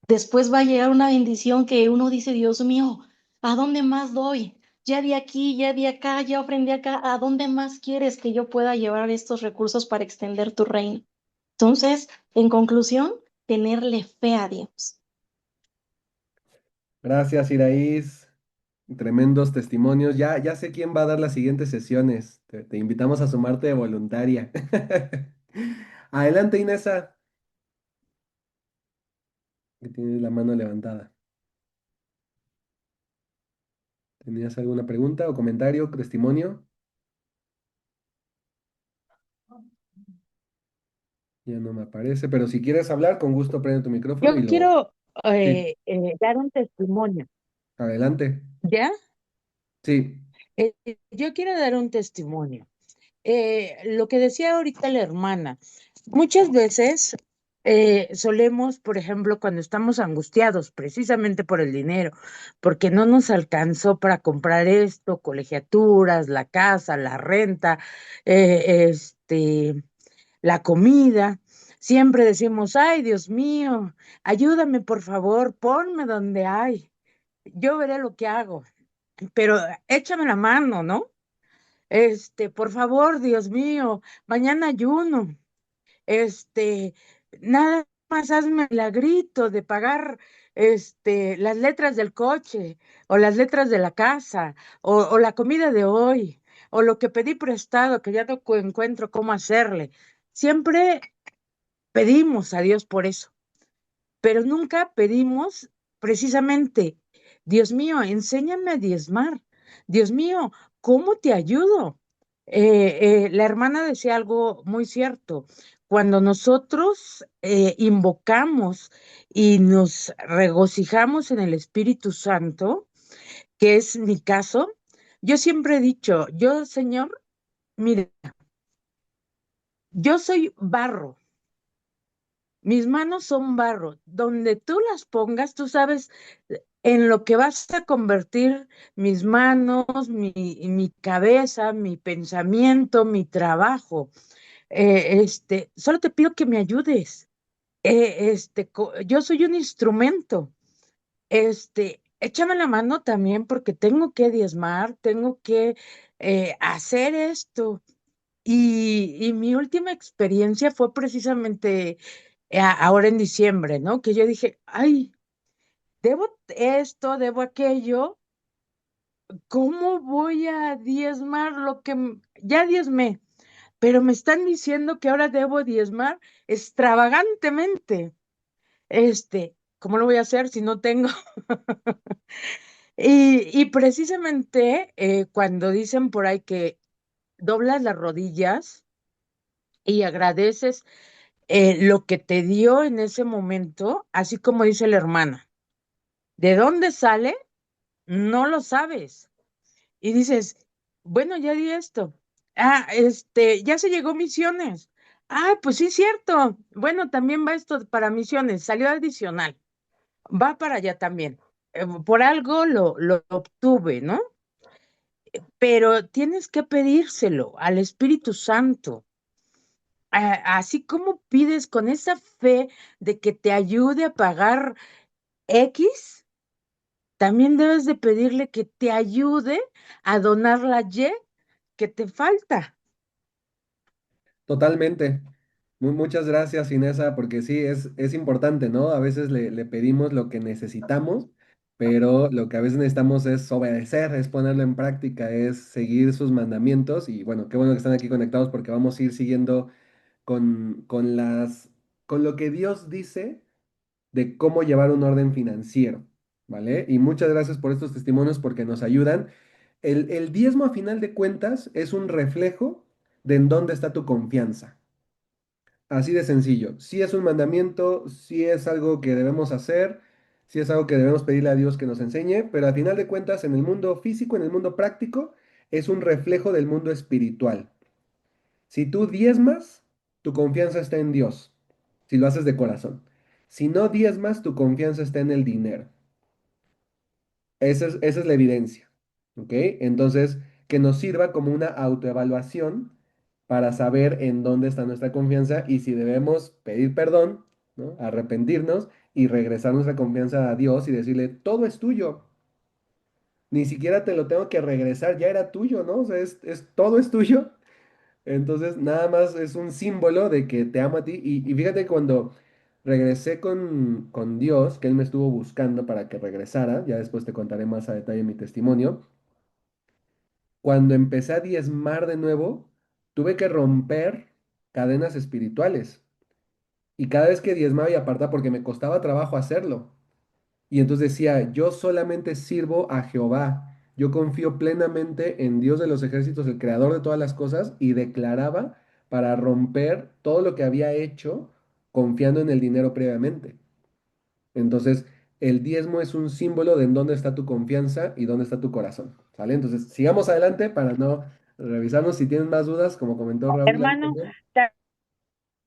Después va a llegar una bendición que uno dice, Dios mío, ¿a dónde más doy? Ya de aquí, ya de acá, ya ofrendí acá, ¿a dónde más quieres que yo pueda llevar estos recursos para extender tu reino? Entonces, en conclusión, tenerle fe a Dios. Gracias, Iraís. Tremendos testimonios. Ya sé quién va a dar las siguientes sesiones. Te invitamos a sumarte de voluntaria. Adelante, Inesa, que tienes la mano levantada. ¿Tenías alguna pregunta o comentario, testimonio? Ya no me aparece, pero si quieres hablar, con gusto prende tu micrófono y Yo lo... quiero Sí, dar un testimonio, adelante. ¿ya? Sí, Yo quiero dar un testimonio. Lo que decía ahorita la hermana, muchas veces solemos, por ejemplo, cuando estamos angustiados precisamente por el dinero, porque no nos alcanzó para comprar esto, colegiaturas, la casa, la renta, la comida. Siempre decimos, ay, Dios mío, ayúdame por favor, ponme donde hay. Yo veré lo que hago, pero échame la mano, ¿no? Por favor, Dios mío, mañana ayuno. Este, nada más hazme el milagrito de pagar, las letras del coche, o las letras de la casa, o la comida de hoy, o lo que pedí prestado, que ya no encuentro cómo hacerle. Siempre pedimos a Dios por eso, pero nunca pedimos precisamente, Dios mío, enséñame a diezmar. Dios mío, ¿cómo te ayudo? La hermana decía algo muy cierto. Cuando nosotros invocamos y nos regocijamos en el Espíritu Santo, que es mi caso, yo siempre he dicho, yo, Señor, mire, yo soy barro. Mis manos son barro. Donde tú las pongas, tú sabes en lo que vas a convertir mis manos, mi cabeza, mi pensamiento, mi trabajo. Solo te pido que me ayudes. Yo soy un instrumento. Échame la mano también porque tengo que diezmar, tengo que hacer esto. Y mi última experiencia fue precisamente ahora en diciembre, ¿no? Que yo dije, ay, debo esto, debo aquello, ¿cómo voy a diezmar lo que ya diezmé? Pero me están diciendo que ahora debo diezmar extravagantemente. ¿Cómo lo voy a hacer si no tengo? Y precisamente cuando dicen por ahí que doblas las rodillas y agradeces lo que te dio en ese momento, así como dice la hermana. ¿De dónde sale? No lo sabes. Y dices, bueno, ya di esto. Ah, ya se llegó misiones. Ah, pues sí, cierto. Bueno, también va esto para misiones, salió adicional. Va para allá también. Por algo lo obtuve, ¿no? Pero tienes que pedírselo al Espíritu Santo. Así como pides con esa fe de que te ayude a pagar X, también debes de pedirle que te ayude a donar la Y que te falta. totalmente. Muchas gracias, Inesa, porque sí, es importante, ¿no? A veces le pedimos lo que necesitamos, pero lo que a veces necesitamos es obedecer, es ponerlo en práctica, es seguir sus mandamientos. Y bueno, qué bueno que están aquí conectados porque vamos a ir siguiendo con con lo que Dios dice de cómo llevar un orden financiero, ¿vale? Y muchas gracias por estos testimonios porque nos ayudan. El diezmo, a final de cuentas, es un reflejo de en dónde está tu confianza. Así de sencillo. Si es un mandamiento, si es algo que debemos hacer, si es algo que debemos pedirle a Dios que nos enseñe, pero a final de cuentas, en el mundo físico, en el mundo práctico, es un reflejo del mundo espiritual. Si tú diezmas, tu confianza está en Dios, si lo haces de corazón. Si no diezmas, tu confianza está en el dinero. Esa es la evidencia, ¿ok? Entonces, que nos sirva como una autoevaluación para saber en dónde está nuestra confianza y si debemos pedir perdón, ¿no? Arrepentirnos y regresar nuestra confianza a Dios y decirle, todo es tuyo, ni siquiera te lo tengo que regresar, ya era tuyo, ¿no? O sea, todo es tuyo. Entonces, nada más es un símbolo de que te amo a ti. Y fíjate, cuando regresé con Dios, que Él me estuvo buscando para que regresara, ya después te contaré más a detalle mi testimonio, cuando empecé a diezmar de nuevo, tuve que romper cadenas espirituales. Y cada vez que diezmaba y apartaba, porque me costaba trabajo hacerlo. Y entonces decía, yo solamente sirvo a Jehová. Yo confío plenamente en Dios de los ejércitos, el creador de todas las cosas, y declaraba para romper todo lo que había hecho confiando en el dinero previamente. Entonces, el diezmo es un símbolo de en dónde está tu confianza y dónde está tu corazón. ¿Sale? Entonces, sigamos adelante para no revisarnos. Si tienen más dudas, como comentó Raúl Hermano, anterior, ta-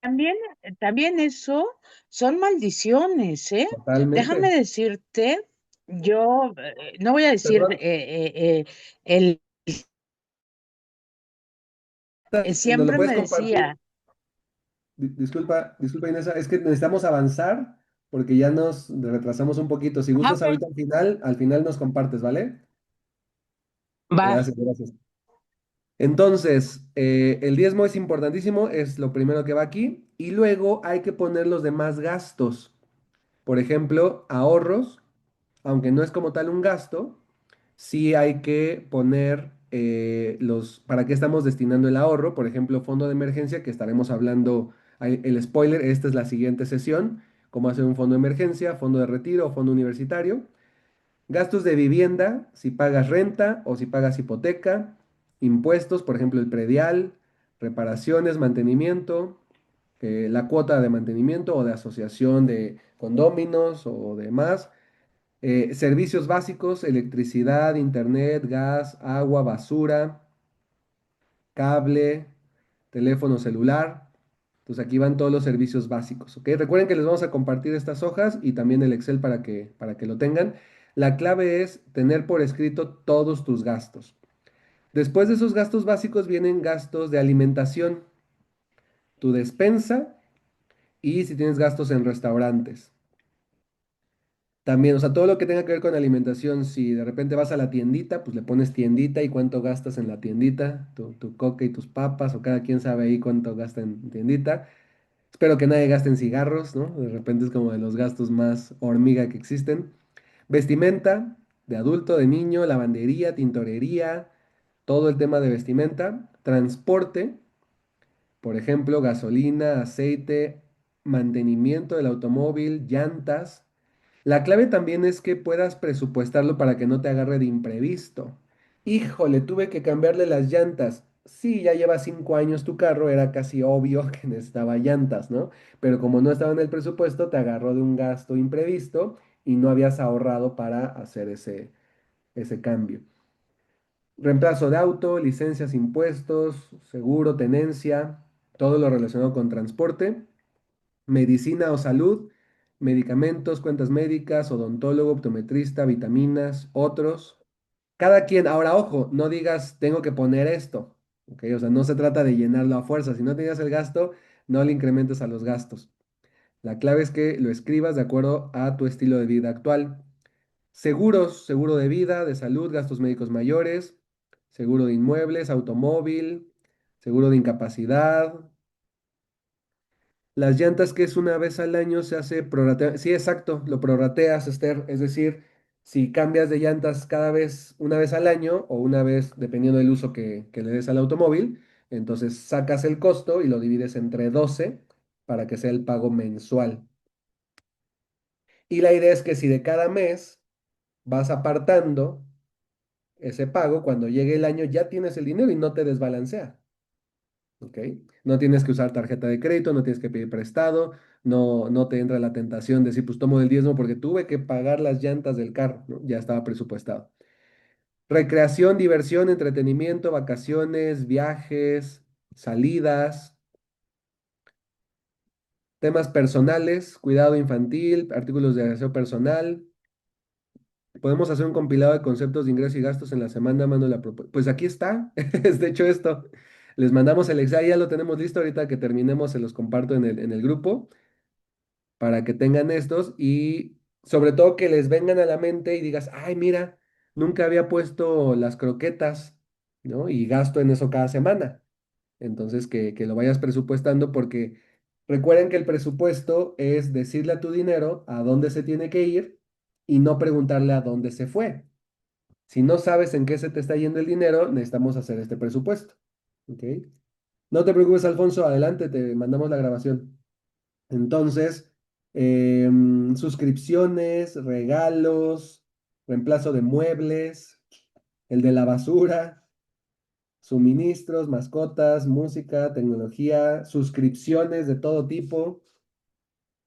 también, también eso son maldiciones, ¿eh? Déjame totalmente. decirte, yo no voy a decir Perdón, el ¿nos lo siempre puedes me compartir? decía, Disculpa Inés, es que necesitamos avanzar porque ya nos retrasamos un poquito. Si ah, gustas ok, ahorita al final nos compartes, ¿vale? va. Gracias, gracias. Entonces, el diezmo es importantísimo, es lo primero que va aquí. Y luego hay que poner los demás gastos. Por ejemplo, ahorros, aunque no es como tal un gasto, sí hay que poner para qué estamos destinando el ahorro. Por ejemplo, fondo de emergencia, que estaremos hablando, el spoiler, esta es la siguiente sesión, cómo hacer un fondo de emergencia, fondo de retiro o fondo universitario. Gastos de vivienda, si pagas renta o si pagas hipoteca. Impuestos, por ejemplo, el predial, reparaciones, mantenimiento, la cuota de mantenimiento o de asociación de condóminos o demás. Servicios básicos, electricidad, internet, gas, agua, basura, cable, teléfono celular. Entonces aquí van todos los servicios básicos, ¿ok? Recuerden que les vamos a compartir estas hojas y también el Excel para que lo tengan. La clave es tener por escrito todos tus gastos. Después de esos gastos básicos vienen gastos de alimentación, tu despensa y si tienes gastos en restaurantes. También, o sea, todo lo que tenga que ver con alimentación, si de repente vas a la tiendita, pues le pones tiendita y cuánto gastas en la tiendita, tu coca y tus papas, o cada quien sabe ahí cuánto gasta en tiendita. Espero que nadie gaste en cigarros, ¿no? De repente es como de los gastos más hormiga que existen. Vestimenta, de adulto, de niño, lavandería, tintorería, todo el tema de vestimenta. Transporte, por ejemplo, gasolina, aceite, mantenimiento del automóvil, llantas. La clave también es que puedas presupuestarlo para que no te agarre de imprevisto. Híjole, tuve que cambiarle las llantas. Sí, ya lleva 5 años tu carro, era casi obvio que necesitaba llantas, ¿no? Pero como no estaba en el presupuesto, te agarró de un gasto imprevisto y no habías ahorrado para hacer ese cambio. Reemplazo de auto, licencias, impuestos, seguro, tenencia, todo lo relacionado con transporte, medicina o salud, medicamentos, cuentas médicas, odontólogo, optometrista, vitaminas, otros. Cada quien, ahora ojo, no digas tengo que poner esto, ¿ok? O sea, no se trata de llenarlo a fuerza. Si no tenías el gasto, no le incrementes a los gastos. La clave es que lo escribas de acuerdo a tu estilo de vida actual. Seguros, seguro de vida, de salud, gastos médicos mayores, seguro de inmuebles, automóvil, seguro de incapacidad, Las llantas que es una vez al año se hace prorratear. Sí, exacto, lo prorrateas, Esther. Es decir, si cambias de llantas cada vez, una vez al año o una vez, dependiendo del uso que le des al automóvil, entonces sacas el costo y lo divides entre 12 para que sea el pago mensual. Y la idea es que si de cada mes vas apartando ese pago, cuando llegue el año ya tienes el dinero y no te desbalancea. ¿Ok? No tienes que usar tarjeta de crédito, no tienes que pedir prestado, no te entra la tentación de decir, pues tomo del diezmo porque tuve que pagar las llantas del carro, ¿no? Ya estaba presupuestado. Recreación, diversión, entretenimiento, vacaciones, viajes, salidas, temas personales, cuidado infantil, artículos de aseo personal. Podemos hacer un compilado de conceptos de ingresos y gastos en la semana, mando la propuesta. Pues aquí está, es de hecho esto. Les mandamos el Excel, ya lo tenemos listo, ahorita que terminemos se los comparto en el grupo para que tengan estos y sobre todo que les vengan a la mente y digas, ay, mira, nunca había puesto las croquetas, ¿no? Y gasto en eso cada semana. Entonces, que lo vayas presupuestando porque recuerden que el presupuesto es decirle a tu dinero a dónde se tiene que ir y no preguntarle a dónde se fue. Si no sabes en qué se te está yendo el dinero, necesitamos hacer este presupuesto. ¿Ok? No te preocupes, Alfonso, adelante, te mandamos la grabación. Entonces, suscripciones, regalos, reemplazo de muebles, el de la basura, suministros, mascotas, música, tecnología, suscripciones de todo tipo.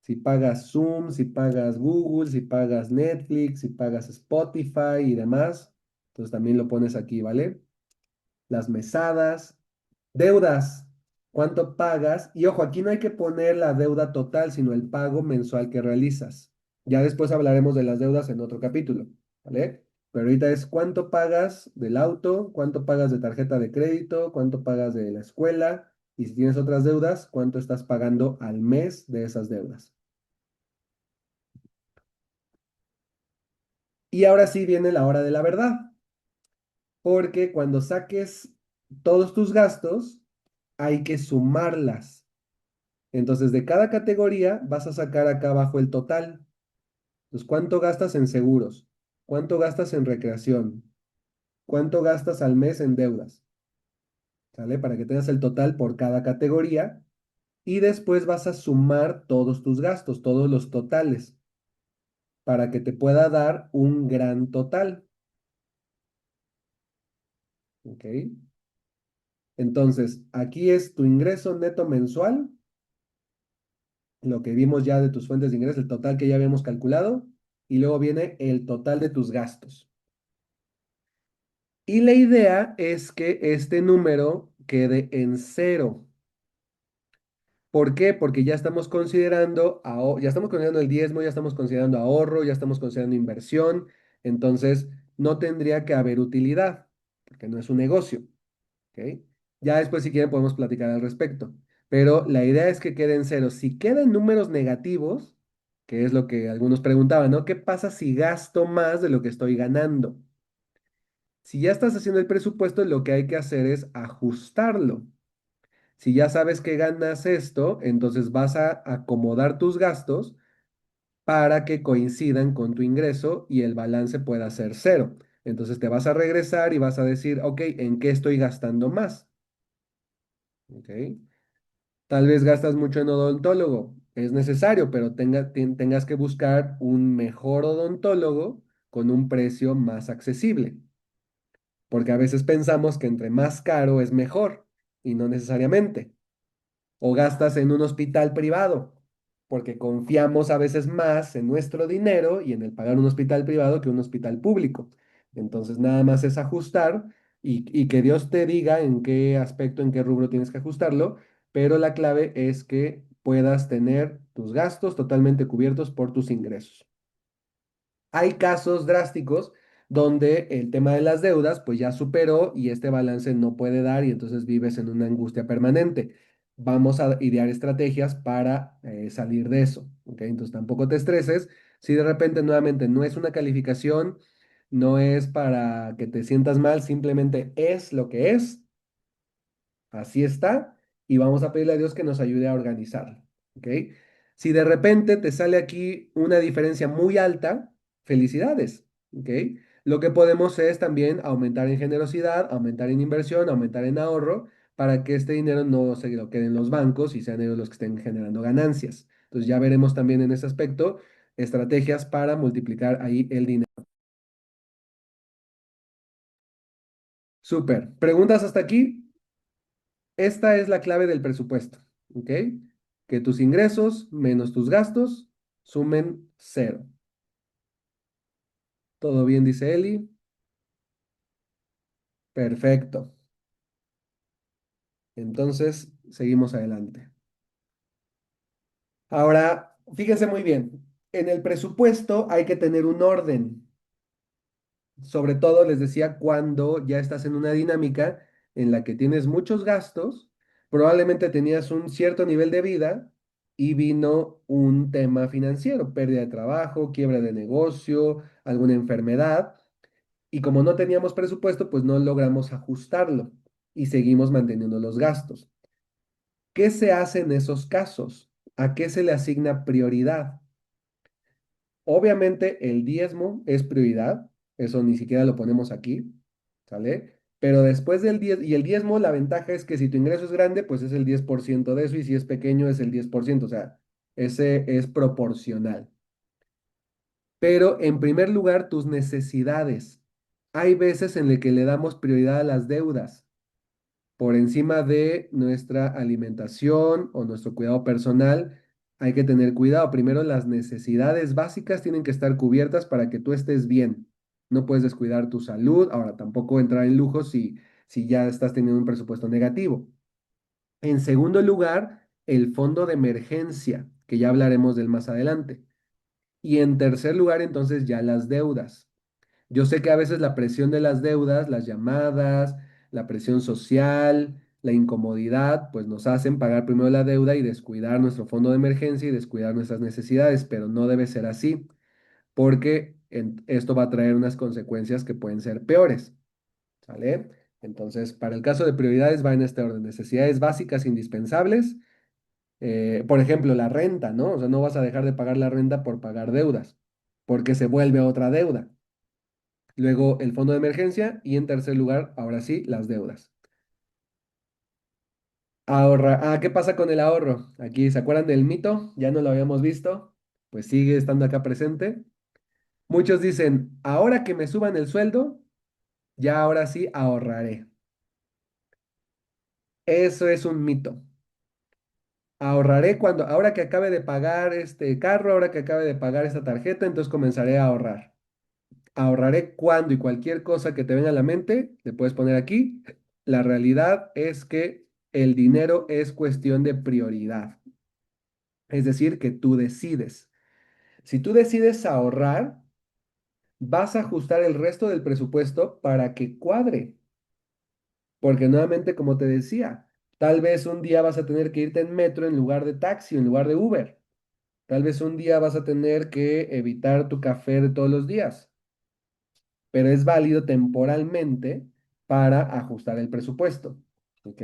Si pagas Zoom, si pagas Google, si pagas Netflix, si pagas Spotify y demás, entonces también lo pones aquí, ¿vale? Las mesadas, deudas, cuánto pagas. Y ojo, aquí no hay que poner la deuda total, sino el pago mensual que realizas. Ya después hablaremos de las deudas en otro capítulo, ¿vale? Pero ahorita es cuánto pagas del auto, cuánto pagas de tarjeta de crédito, cuánto pagas de la escuela y si tienes otras deudas, cuánto estás pagando al mes de esas deudas. Y ahora sí viene la hora de la verdad, porque cuando saques todos tus gastos, hay que sumarlas. Entonces, de cada categoría vas a sacar acá abajo el total. Entonces, ¿cuánto gastas en seguros? ¿Cuánto gastas en recreación? ¿Cuánto gastas al mes en deudas? ¿Sale? Para que tengas el total por cada categoría. Y después vas a sumar todos tus gastos, todos los totales, para que te pueda dar un gran total. ¿Ok? Entonces, aquí es tu ingreso neto mensual, lo que vimos ya de tus fuentes de ingreso, el total que ya habíamos calculado, y luego viene el total de tus gastos. Y la idea es que este número quede en cero. ¿Por qué? Porque ya estamos considerando, ya estamos considerando el diezmo, ya estamos considerando ahorro, ya estamos considerando inversión, entonces no tendría que haber utilidad, porque no es un negocio. ¿Ok? Ya después, si quieren, podemos platicar al respecto. Pero la idea es que queden ceros. Si quedan números negativos, que es lo que algunos preguntaban, ¿no? ¿Qué pasa si gasto más de lo que estoy ganando? Si ya estás haciendo el presupuesto, lo que hay que hacer es ajustarlo. Si ya sabes que ganas esto, entonces vas a acomodar tus gastos para que coincidan con tu ingreso y el balance pueda ser cero. Entonces te vas a regresar y vas a decir, ok, ¿en qué estoy gastando más? ¿Ok? Tal vez gastas mucho en odontólogo, es necesario, pero tengas que buscar un mejor odontólogo con un precio más accesible, porque a veces pensamos que entre más caro es mejor y no necesariamente. O gastas en un hospital privado, porque confiamos a veces más en nuestro dinero y en el pagar un hospital privado que un hospital público. Entonces, nada más es ajustar y que Dios te diga en qué aspecto, en qué rubro tienes que ajustarlo, pero la clave es que puedas tener tus gastos totalmente cubiertos por tus ingresos. Hay casos drásticos donde el tema de las deudas pues ya superó y este balance no puede dar y entonces vives en una angustia permanente. Vamos a idear estrategias para salir de eso, ¿ok? Entonces tampoco te estreses. Si de repente nuevamente no es una calificación, no es para que te sientas mal, simplemente es lo que es, así está y vamos a pedirle a Dios que nos ayude a organizarlo. ¿ok? Si de repente te sale aquí una diferencia muy alta, felicidades, ¿ok? Lo que podemos es también aumentar en generosidad, aumentar en inversión, aumentar en ahorro, para que este dinero no se lo quede en los bancos y sean ellos los que estén generando ganancias. Entonces ya veremos también en ese aspecto estrategias para multiplicar ahí el dinero. Súper. ¿Preguntas hasta aquí? Esta es la clave del presupuesto, ¿ok? Que tus ingresos menos tus gastos sumen cero. ¿Todo bien, dice Eli? Perfecto. Entonces, seguimos adelante. Ahora, fíjense muy bien. En el presupuesto hay que tener un orden. Sobre todo, les decía, cuando ya estás en una dinámica en la que tienes muchos gastos, probablemente tenías un cierto nivel de vida y vino un tema financiero, pérdida de trabajo, quiebra de negocio, alguna enfermedad. Y como no teníamos presupuesto, pues no logramos ajustarlo y seguimos manteniendo los gastos. ¿Qué se hace en esos casos? ¿A qué se le asigna prioridad? Obviamente el diezmo es prioridad, eso ni siquiera lo ponemos aquí, ¿sale? Pero después del diezmo, y el diezmo, la ventaja es que si tu ingreso es grande, pues es el 10% de eso, y si es pequeño es el 10%, o sea, ese es proporcional. Pero en primer lugar, tus necesidades. Hay veces en las que le damos prioridad a las deudas por encima de nuestra alimentación o nuestro cuidado personal. Hay que tener cuidado. Primero, las necesidades básicas tienen que estar cubiertas para que tú estés bien. No puedes descuidar tu salud. Ahora, tampoco entrar en lujos si ya estás teniendo un presupuesto negativo. En segundo lugar, el fondo de emergencia, que ya hablaremos del más adelante. Y en tercer lugar, entonces, ya las deudas. Yo sé que a veces la presión de las deudas, las llamadas, la presión social, la incomodidad, pues nos hacen pagar primero la deuda y descuidar nuestro fondo de emergencia y descuidar nuestras necesidades, pero no debe ser así, porque esto va a traer unas consecuencias que pueden ser peores, ¿sale? Entonces, para el caso de prioridades va en este orden: necesidades básicas indispensables, por ejemplo, la renta, ¿no? O sea, no vas a dejar de pagar la renta por pagar deudas, porque se vuelve otra deuda. Luego el fondo de emergencia y en tercer lugar, ahora sí, las deudas. Ahorra. ¿Qué pasa con el ahorro? Aquí, ¿se acuerdan del mito? Ya no lo habíamos visto. Pues sigue estando acá presente. Muchos dicen, ahora que me suban el sueldo, ya ahora sí ahorraré. Eso es un mito. Ahorraré ahora que acabe de pagar este carro, ahora que acabe de pagar esta tarjeta, entonces comenzaré a ahorrar. Ahorraré cuando y cualquier cosa que te venga a la mente, le puedes poner aquí. La realidad es que el dinero es cuestión de prioridad. Es decir, que tú decides. Si tú decides ahorrar, vas a ajustar el resto del presupuesto para que cuadre. Porque nuevamente, como te decía, tal vez un día vas a tener que irte en metro en lugar de taxi, en lugar de Uber. Tal vez un día vas a tener que evitar tu café de todos los días, pero es válido temporalmente para ajustar el presupuesto, ¿ok?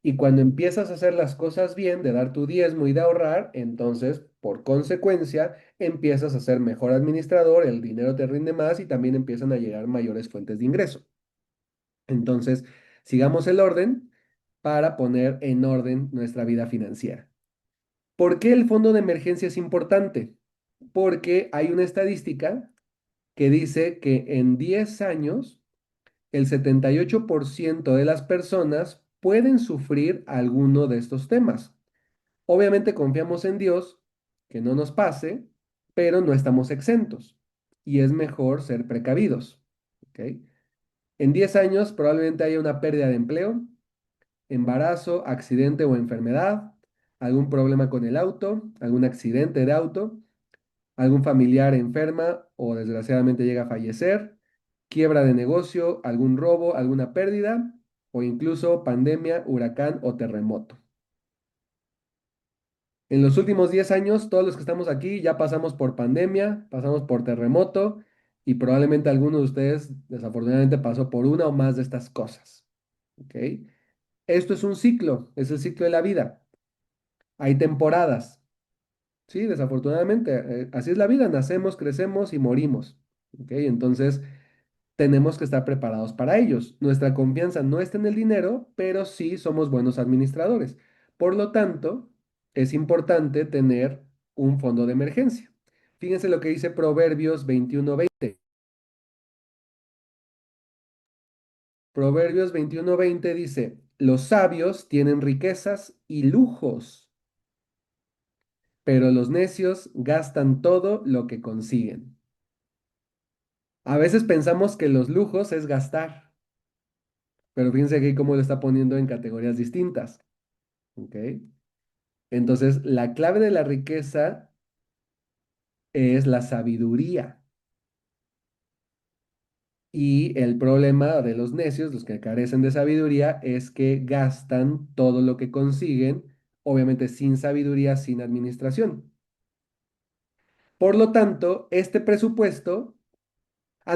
Y cuando empiezas a hacer las cosas bien, de dar tu diezmo y de ahorrar, entonces, por consecuencia, empiezas a ser mejor administrador, el dinero te rinde más y también empiezan a llegar mayores fuentes de ingreso. Entonces, sigamos el orden para poner en orden nuestra vida financiera. ¿Por qué el fondo de emergencia es importante? Porque hay una estadística que dice que en 10 años el 78% de las personas pueden sufrir alguno de estos temas. Obviamente confiamos en Dios, que no nos pase, pero no estamos exentos y es mejor ser precavidos. ¿Ok? En 10 años probablemente haya una pérdida de empleo, embarazo, accidente o enfermedad, algún problema con el auto, algún accidente de auto, algún familiar enferma o desgraciadamente llega a fallecer, quiebra de negocio, algún robo, alguna pérdida o incluso pandemia, huracán o terremoto. En los últimos 10 años, todos los que estamos aquí ya pasamos por pandemia, pasamos por terremoto y probablemente alguno de ustedes desafortunadamente pasó por una o más de estas cosas. ¿Ok? Esto es un ciclo, es el ciclo de la vida. Hay temporadas. Sí, desafortunadamente, así es la vida, nacemos, crecemos y morimos. ¿Ok? Entonces, tenemos que estar preparados para ellos. Nuestra confianza no está en el dinero, pero sí somos buenos administradores. Por lo tanto, es importante tener un fondo de emergencia. Fíjense lo que dice Proverbios 21:20. Proverbios 21:20 dice, los sabios tienen riquezas y lujos, pero los necios gastan todo lo que consiguen. A veces pensamos que los lujos es gastar, pero fíjense aquí cómo lo está poniendo en categorías distintas. ¿Ok? Entonces, la clave de la riqueza es la sabiduría. Y el problema de los necios, los que carecen de sabiduría, es que gastan todo lo que consiguen, obviamente sin sabiduría, sin administración. Por lo tanto, este presupuesto,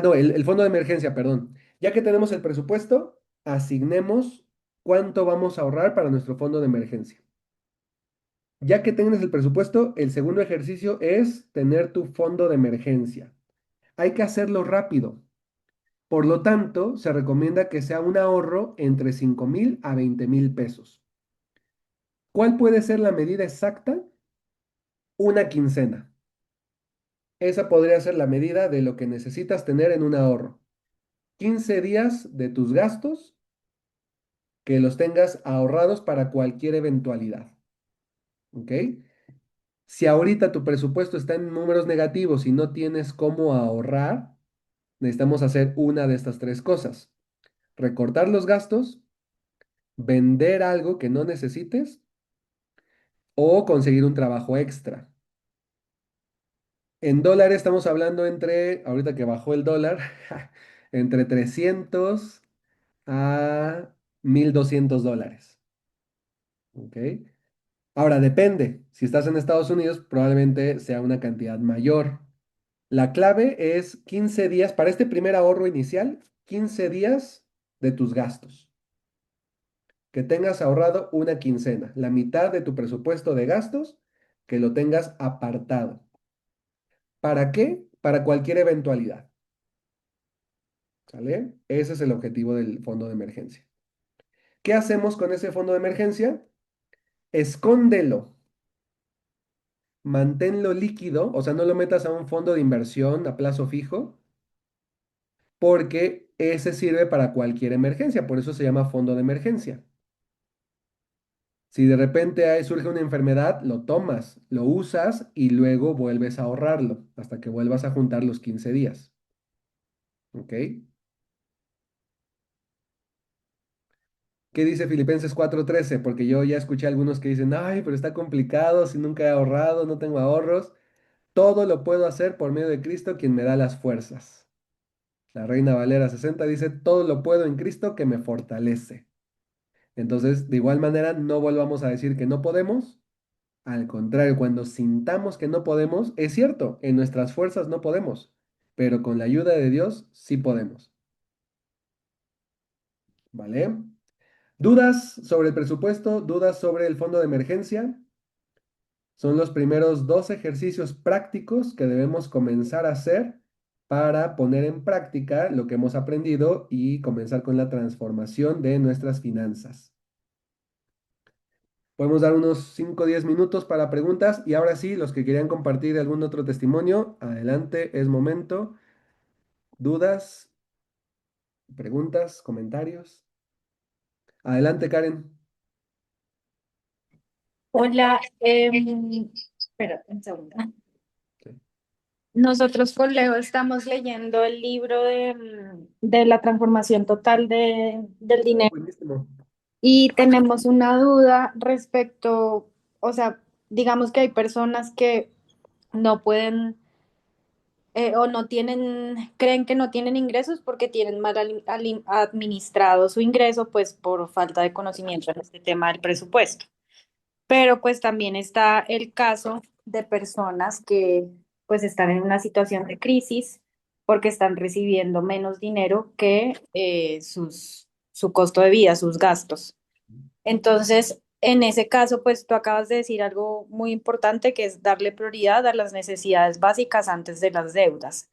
no, el fondo de emergencia, perdón. Ya que tenemos el presupuesto, asignemos cuánto vamos a ahorrar para nuestro fondo de emergencia. Ya que tengas el presupuesto, el segundo ejercicio es tener tu fondo de emergencia. Hay que hacerlo rápido. Por lo tanto, se recomienda que sea un ahorro entre 5,000 a 20,000 pesos. ¿Cuál puede ser la medida exacta? Una quincena. Esa podría ser la medida de lo que necesitas tener en un ahorro. 15 días de tus gastos que los tengas ahorrados para cualquier eventualidad. ¿Ok? Si ahorita tu presupuesto está en números negativos y no tienes cómo ahorrar, necesitamos hacer una de estas tres cosas. Recortar los gastos, vender algo que no necesites o conseguir un trabajo extra. En dólares estamos hablando entre, ahorita que bajó el dólar, entre 300 a $1,200. ¿Ok? Ahora depende. Si estás en Estados Unidos, probablemente sea una cantidad mayor. La clave es 15 días, para este primer ahorro inicial, 15 días de tus gastos. Que tengas ahorrado una quincena, la mitad de tu presupuesto de gastos, que lo tengas apartado. ¿Para qué? Para cualquier eventualidad. ¿Sale? Ese es el objetivo del fondo de emergencia. ¿Qué hacemos con ese fondo de emergencia? Escóndelo, manténlo líquido, o sea, no lo metas a un fondo de inversión a plazo fijo, porque ese sirve para cualquier emergencia, por eso se llama fondo de emergencia. Si de repente surge una enfermedad, lo tomas, lo usas y luego vuelves a ahorrarlo hasta que vuelvas a juntar los 15 días. ¿Ok? ¿Qué dice Filipenses 4:13? Porque yo ya escuché algunos que dicen, ay, pero está complicado, si nunca he ahorrado, no tengo ahorros. Todo lo puedo hacer por medio de Cristo, quien me da las fuerzas. La Reina Valera 60 dice, todo lo puedo en Cristo que me fortalece. Entonces, de igual manera, no volvamos a decir que no podemos. Al contrario, cuando sintamos que no podemos, es cierto, en nuestras fuerzas no podemos, pero con la ayuda de Dios sí podemos. ¿Vale? ¿Dudas sobre el presupuesto? ¿Dudas sobre el fondo de emergencia? Son los primeros dos ejercicios prácticos que debemos comenzar a hacer para poner en práctica lo que hemos aprendido y comenzar con la transformación de nuestras finanzas. Podemos dar unos 5 o 10 minutos para preguntas y ahora sí, los que querían compartir algún otro testimonio, adelante, es momento. ¿Dudas, preguntas, comentarios? Adelante, Karen. Hola, espera un segundo. Sí. Nosotros con Leo estamos leyendo el libro de la transformación total del dinero Buenísimo. y tenemos una duda respecto, o sea, digamos que hay personas que no pueden o no tienen, creen que no tienen ingresos porque tienen mal administrado su ingreso, pues por falta de conocimiento en este tema del presupuesto. Pero pues también está el caso de personas que pues están en una situación de crisis porque están recibiendo menos dinero que su costo de vida, sus gastos. Entonces, en ese caso, pues tú acabas de decir algo muy importante que es darle prioridad a las necesidades básicas antes de las deudas.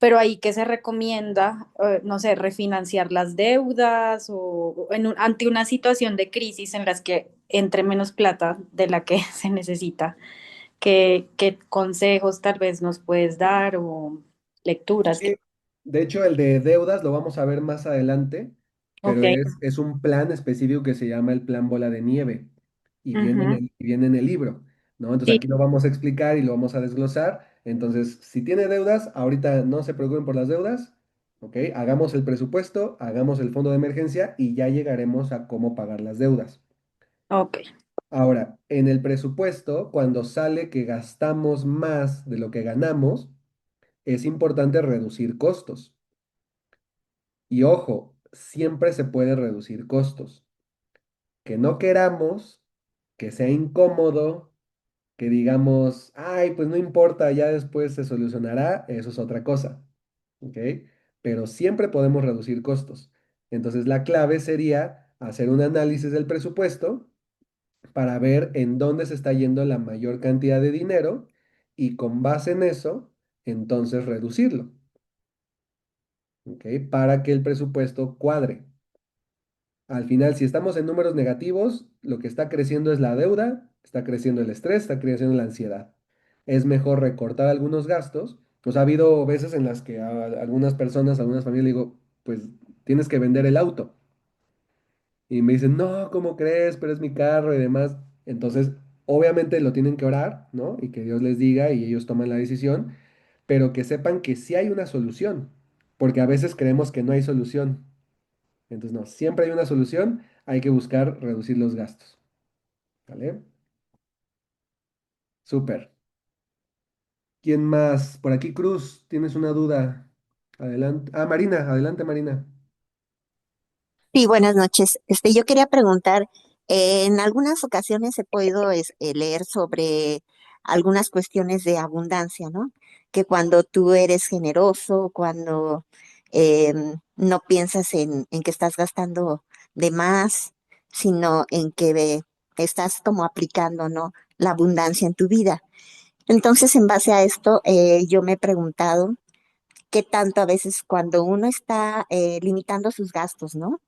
Pero ahí que se recomienda, no sé, refinanciar las deudas o ante una situación de crisis en las que entre menos plata de la que se necesita. ¿Qué consejos tal vez nos puedes dar o lecturas? Sí, de hecho, el de deudas lo vamos a ver más adelante, pero Ok. es un plan específico que se llama el plan bola de nieve Ujú. y viene en el libro, ¿no? Entonces Sí, aquí lo vamos a explicar y lo vamos a desglosar. Entonces, si tiene deudas, ahorita no se preocupen por las deudas, ¿ok? Hagamos el presupuesto, hagamos el fondo de emergencia y ya llegaremos a cómo pagar las deudas. ok. Ahora, en el presupuesto, cuando sale que gastamos más de lo que ganamos, es importante reducir costos. Y ojo, siempre se puede reducir costos. Que no queramos, que sea incómodo, que digamos, ay, pues no importa, ya después se solucionará, eso es otra cosa. ¿Ok? Pero siempre podemos reducir costos. Entonces la clave sería hacer un análisis del presupuesto para ver en dónde se está yendo la mayor cantidad de dinero y con base en eso, entonces reducirlo. ¿Ok? Para que el presupuesto cuadre. Al final, si estamos en números negativos, lo que está creciendo es la deuda, está creciendo el estrés, está creciendo la ansiedad. Es mejor recortar algunos gastos. Pues ha habido veces en las que a algunas personas, a algunas familias, le digo, pues tienes que vender el auto. Y me dicen, no, ¿cómo crees? Pero es mi carro y demás. Entonces, obviamente lo tienen que orar, ¿no? Y que Dios les diga y ellos toman la decisión, pero que sepan que sí hay una solución, porque a veces creemos que no hay solución. Entonces, no, siempre hay una solución, hay que buscar reducir los gastos. ¿Vale? Súper. ¿Quién más? Por aquí, Cruz, ¿tienes una duda? Adelante. Ah, Marina, adelante, Marina. Sí, buenas noches. Yo quería preguntar, en algunas ocasiones he podido leer sobre algunas cuestiones de abundancia, ¿no? Que cuando tú eres generoso, cuando no piensas en que estás gastando de más, sino en que estás como aplicando, ¿no? La abundancia en tu vida. Entonces, en base a esto, yo me he preguntado qué tanto a veces cuando uno está limitando sus gastos, ¿no?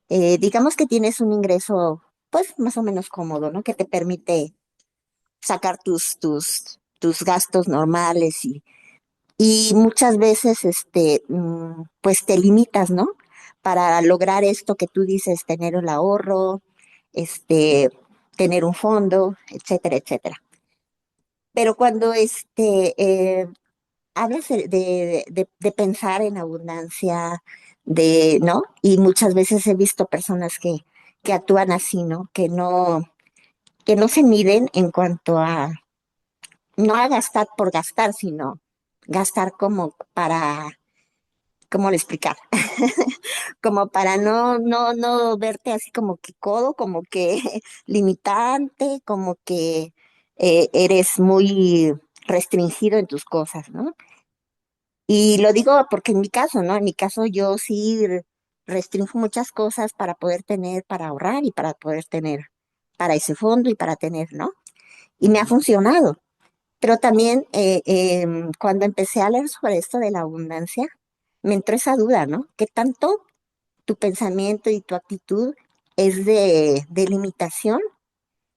Digamos que tienes un ingreso, pues más o menos cómodo, ¿no? Que te permite sacar tus gastos normales y muchas veces, pues te limitas, ¿no? Para lograr esto que tú dices, tener el ahorro, este, tener un fondo, etcétera, etcétera. Pero cuando hablas de pensar en abundancia, ¿no? Y muchas veces he visto personas que actúan así, ¿no? Que no se miden en cuanto a, no a gastar por gastar, sino gastar como para, ¿cómo le explicar? Como para no verte así como que codo, como que limitante, como que eres muy restringido en tus cosas, ¿no? Y lo digo porque en mi caso, ¿no? En mi caso yo sí restringo muchas cosas para poder tener, para ahorrar y para poder tener, para ese fondo y para tener, ¿no? Y me ha Ujú. funcionado. Pero también cuando empecé a leer sobre esto de la abundancia, me entró esa duda, ¿no? ¿Qué tanto tu pensamiento y tu actitud es de limitación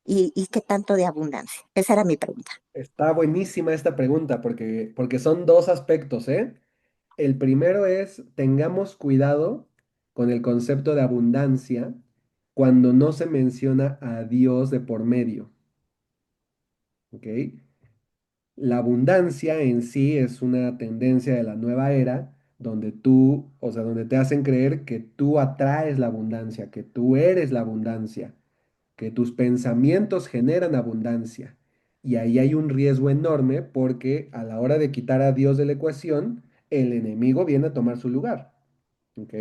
y qué tanto de abundancia? Esa era mi pregunta. Está buenísima esta pregunta porque son dos aspectos, ¿eh? El primero es, tengamos cuidado con el concepto de abundancia cuando no se menciona a Dios de por medio, ¿ok? La abundancia en sí es una tendencia de la nueva era donde tú, o sea, donde te hacen creer que tú atraes la abundancia, que tú eres la abundancia, que tus pensamientos generan abundancia. Y ahí hay un riesgo enorme porque a la hora de quitar a Dios de la ecuación, el enemigo viene a tomar su lugar, ¿ok?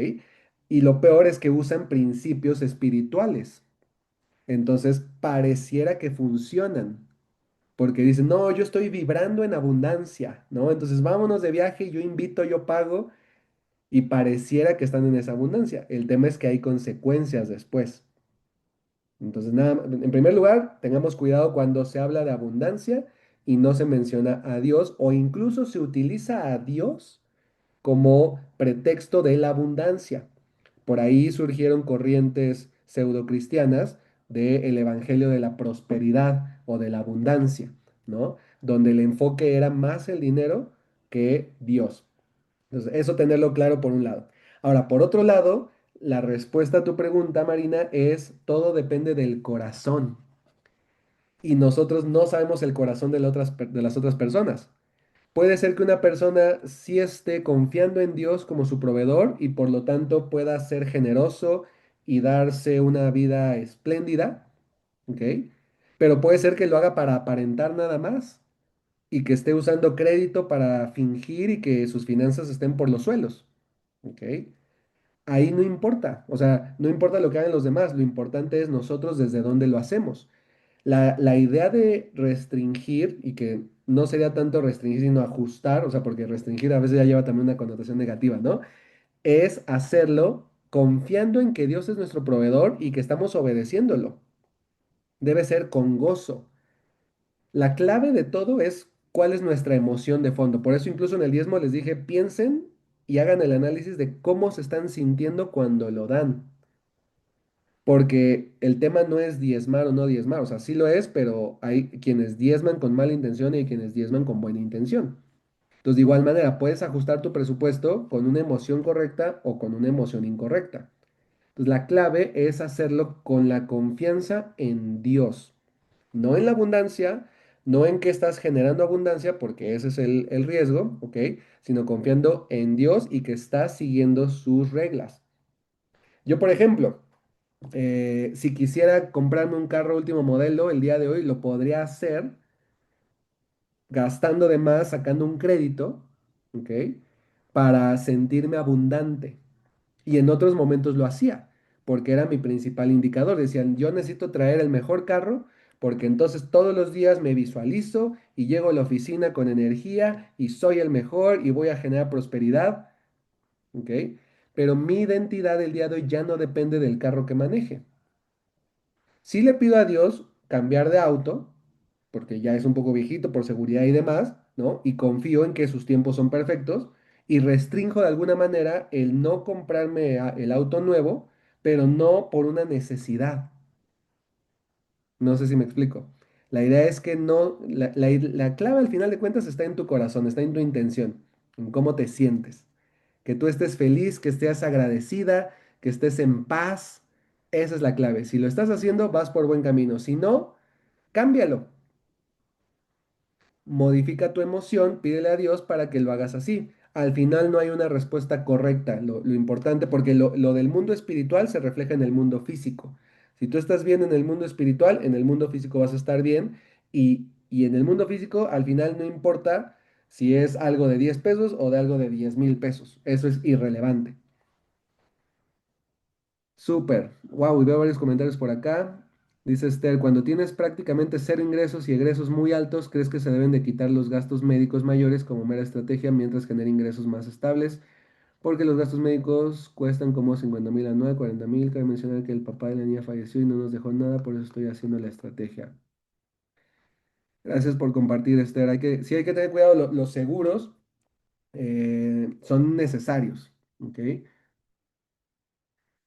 Y lo peor es que usan principios espirituales. Entonces, pareciera que funcionan, porque dicen, no, yo estoy vibrando en abundancia, ¿no? Entonces, vámonos de viaje, yo invito, yo pago, y pareciera que están en esa abundancia. El tema es que hay consecuencias después, Entonces, nada, en primer lugar, tengamos cuidado cuando se habla de abundancia y no se menciona a Dios o incluso se utiliza a Dios como pretexto de la abundancia. Por ahí surgieron corrientes pseudocristianas del evangelio de la prosperidad o de la abundancia, ¿no? Donde el enfoque era más el dinero que Dios. Entonces, eso tenerlo claro por un lado. Ahora, por otro lado, la respuesta a tu pregunta, Marina, es todo depende del corazón. Y nosotros no sabemos el corazón de, de las otras personas. Puede ser que una persona sí esté confiando en Dios como su proveedor y por lo tanto pueda ser generoso y darse una vida espléndida, ¿ok? Pero puede ser que lo haga para aparentar nada más y que esté usando crédito para fingir y que sus finanzas estén por los suelos, ¿ok? Ahí no importa, o sea, no importa lo que hagan los demás, lo importante es nosotros desde dónde lo hacemos. La idea de restringir, y que no sería tanto restringir, sino ajustar, o sea, porque restringir a veces ya lleva también una connotación negativa, ¿no? Es hacerlo confiando en que Dios es nuestro proveedor y que estamos obedeciéndolo. Debe ser con gozo. La clave de todo es cuál es nuestra emoción de fondo. Por eso incluso en el diezmo les dije, piensen y hagan el análisis de cómo se están sintiendo cuando lo dan. Porque el tema no es diezmar o no diezmar, o sea, sí lo es, pero hay quienes diezman con mala intención y hay quienes diezman con buena intención. Entonces, de igual manera, puedes ajustar tu presupuesto con una emoción correcta o con una emoción incorrecta. Entonces, la clave es hacerlo con la confianza en Dios, no en la abundancia, no en que estás generando abundancia, porque ese es el riesgo, ¿ok? Sino confiando en Dios y que estás siguiendo sus reglas. Yo, por ejemplo, si quisiera comprarme un carro último modelo el día de hoy, lo podría hacer gastando de más, sacando un crédito, ¿ok? Para sentirme abundante. Y en otros momentos lo hacía, porque era mi principal indicador. Decían, yo necesito traer el mejor carro, porque entonces todos los días me visualizo y llego a la oficina con energía y soy el mejor y voy a generar prosperidad, ¿ok? Pero mi identidad el día de hoy ya no depende del carro que maneje. Sí le pido a Dios cambiar de auto, porque ya es un poco viejito por seguridad y demás, ¿no? Y confío en que sus tiempos son perfectos y restringo de alguna manera el no comprarme el auto nuevo, pero no por una necesidad. No sé si me explico. La idea es que no, la clave al final de cuentas está en tu corazón, está en tu intención, en cómo te sientes. Que tú estés feliz, que estés agradecida, que estés en paz. Esa es la clave. Si lo estás haciendo, vas por buen camino. Si no, cámbialo. Modifica tu emoción, pídele a Dios para que lo hagas así. Al final no hay una respuesta correcta, lo importante, porque lo del mundo espiritual se refleja en el mundo físico. Si tú estás bien en el mundo espiritual, en el mundo físico vas a estar bien y en el mundo físico al final no importa si es algo de 10 pesos o de algo de 10,000 pesos. Eso es irrelevante. Súper. Wow, y veo varios comentarios por acá. Dice Esther, cuando tienes prácticamente cero ingresos y egresos muy altos, ¿crees que se deben de quitar los gastos médicos mayores como mera estrategia mientras genera ingresos más estables? Porque los gastos médicos cuestan como 50,000 anual, 40,000. Cabe mencionar que el papá de la niña falleció y no nos dejó nada, por eso estoy haciendo la estrategia. Gracias por compartir, Esther. Sí hay que tener cuidado, los seguros son necesarios, ¿ok?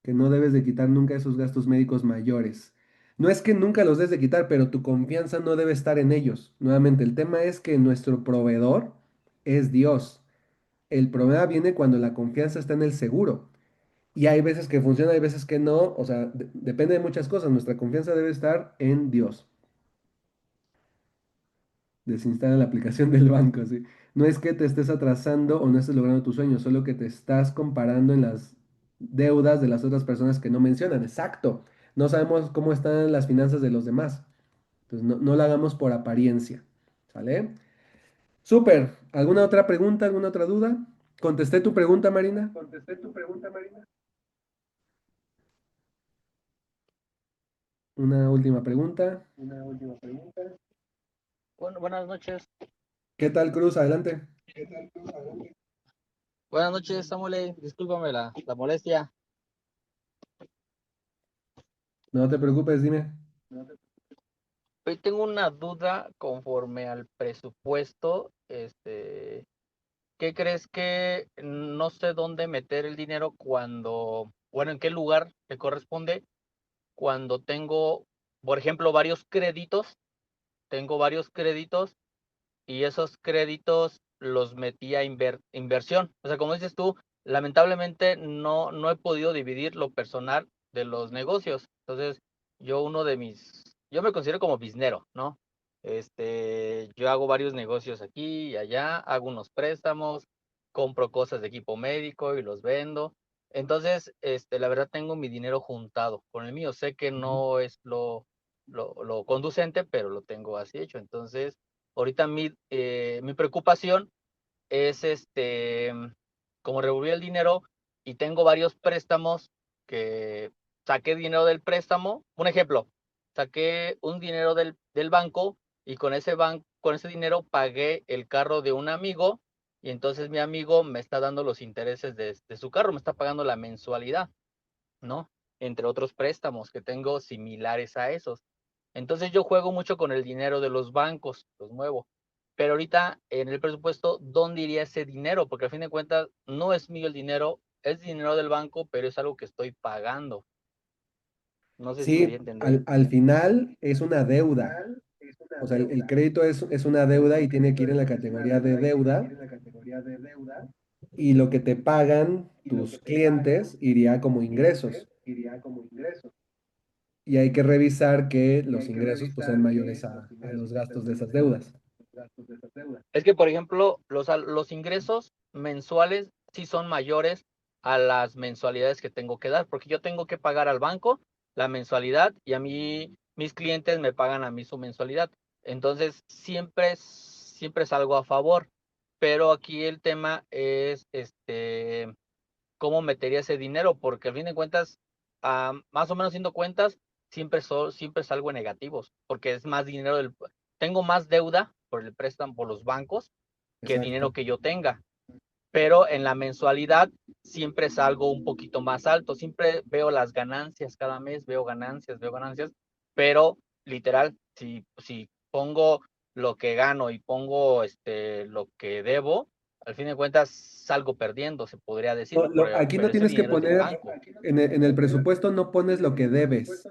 Que no debes de quitar nunca esos gastos médicos mayores. No es que nunca los debes de quitar, pero tu confianza no debe estar en ellos. Nuevamente, el tema es que nuestro proveedor es Dios. El problema viene cuando la confianza está en el seguro. Y hay veces que funciona, hay veces que no. O sea, depende de muchas cosas. Nuestra confianza debe estar en Dios. Desinstala la aplicación del banco, ¿sí? No es que te estés atrasando o no estés logrando tus sueños, solo que te estás comparando en las deudas de las otras personas que no mencionan. Exacto. No sabemos cómo están las finanzas de los demás. Entonces, no lo hagamos por apariencia. ¿Sale? Súper. ¿Alguna otra pregunta, alguna otra duda? ¿Contesté tu pregunta, Marina? Una última pregunta. Bueno, buenas noches. ¿Qué tal, Cruz? Adelante. Buenas noches, Samuel. Discúlpame la molestia. No te preocupes, dime. Hoy tengo una duda conforme al presupuesto. ¿Qué crees que no sé dónde meter el dinero cuando, bueno, en qué lugar le corresponde cuando tengo, por ejemplo, varios créditos? Tengo varios créditos y esos créditos los metí a inversión. O sea, como dices tú, lamentablemente no he podido dividir lo personal de los negocios. Entonces, yo me considero como biznero, ¿no? Yo hago varios negocios aquí y allá, hago unos préstamos, compro cosas de equipo médico y los vendo. Entonces, la verdad tengo mi dinero juntado con el mío. Sé que no es lo conducente, pero lo tengo así hecho. Entonces, ahorita mi preocupación es como revolví el dinero y tengo varios préstamos que saqué dinero del préstamo. Un ejemplo, saqué un dinero del banco y con ese dinero pagué el carro de un amigo y entonces mi amigo me está dando los intereses de su carro, me está pagando la mensualidad, ¿no? Entre otros préstamos que tengo similares a esos. Entonces yo juego mucho con el dinero de los bancos, los muevo. Pero ahorita en el presupuesto, ¿dónde iría ese dinero? Porque al fin de cuentas no es mío el dinero, es dinero del banco, pero es algo que estoy pagando. No sé si me di a Sí, entender. al final es una deuda. O sea, el crédito es una deuda y tiene que ir en la categoría de deuda y lo que te pagan tus clientes iría como ingresos. Y hay que revisar que los ingresos pues sean mayores a los gastos de esas deudas. Es que, por ejemplo, los ingresos mensuales sí son mayores a las mensualidades que tengo que dar, porque yo tengo que pagar al banco la mensualidad y a mí mis clientes me pagan a mí su mensualidad. Entonces, siempre es algo a favor, pero aquí el tema es cómo metería ese dinero, porque al fin de cuentas, más o menos haciendo cuentas, siempre es algo negativos, porque es más dinero tengo más deuda por el préstamo por los bancos que dinero Exacto. que yo tenga, pero en la mensualidad siempre es algo un poquito más alto, siempre veo las ganancias cada mes, veo ganancias, pero literal, si pongo lo que gano y pongo lo que debo, al fin de cuentas salgo perdiendo, se podría decir, No, aquí no pero ese tienes que dinero es del poner, banco. en el presupuesto no pones lo que debes,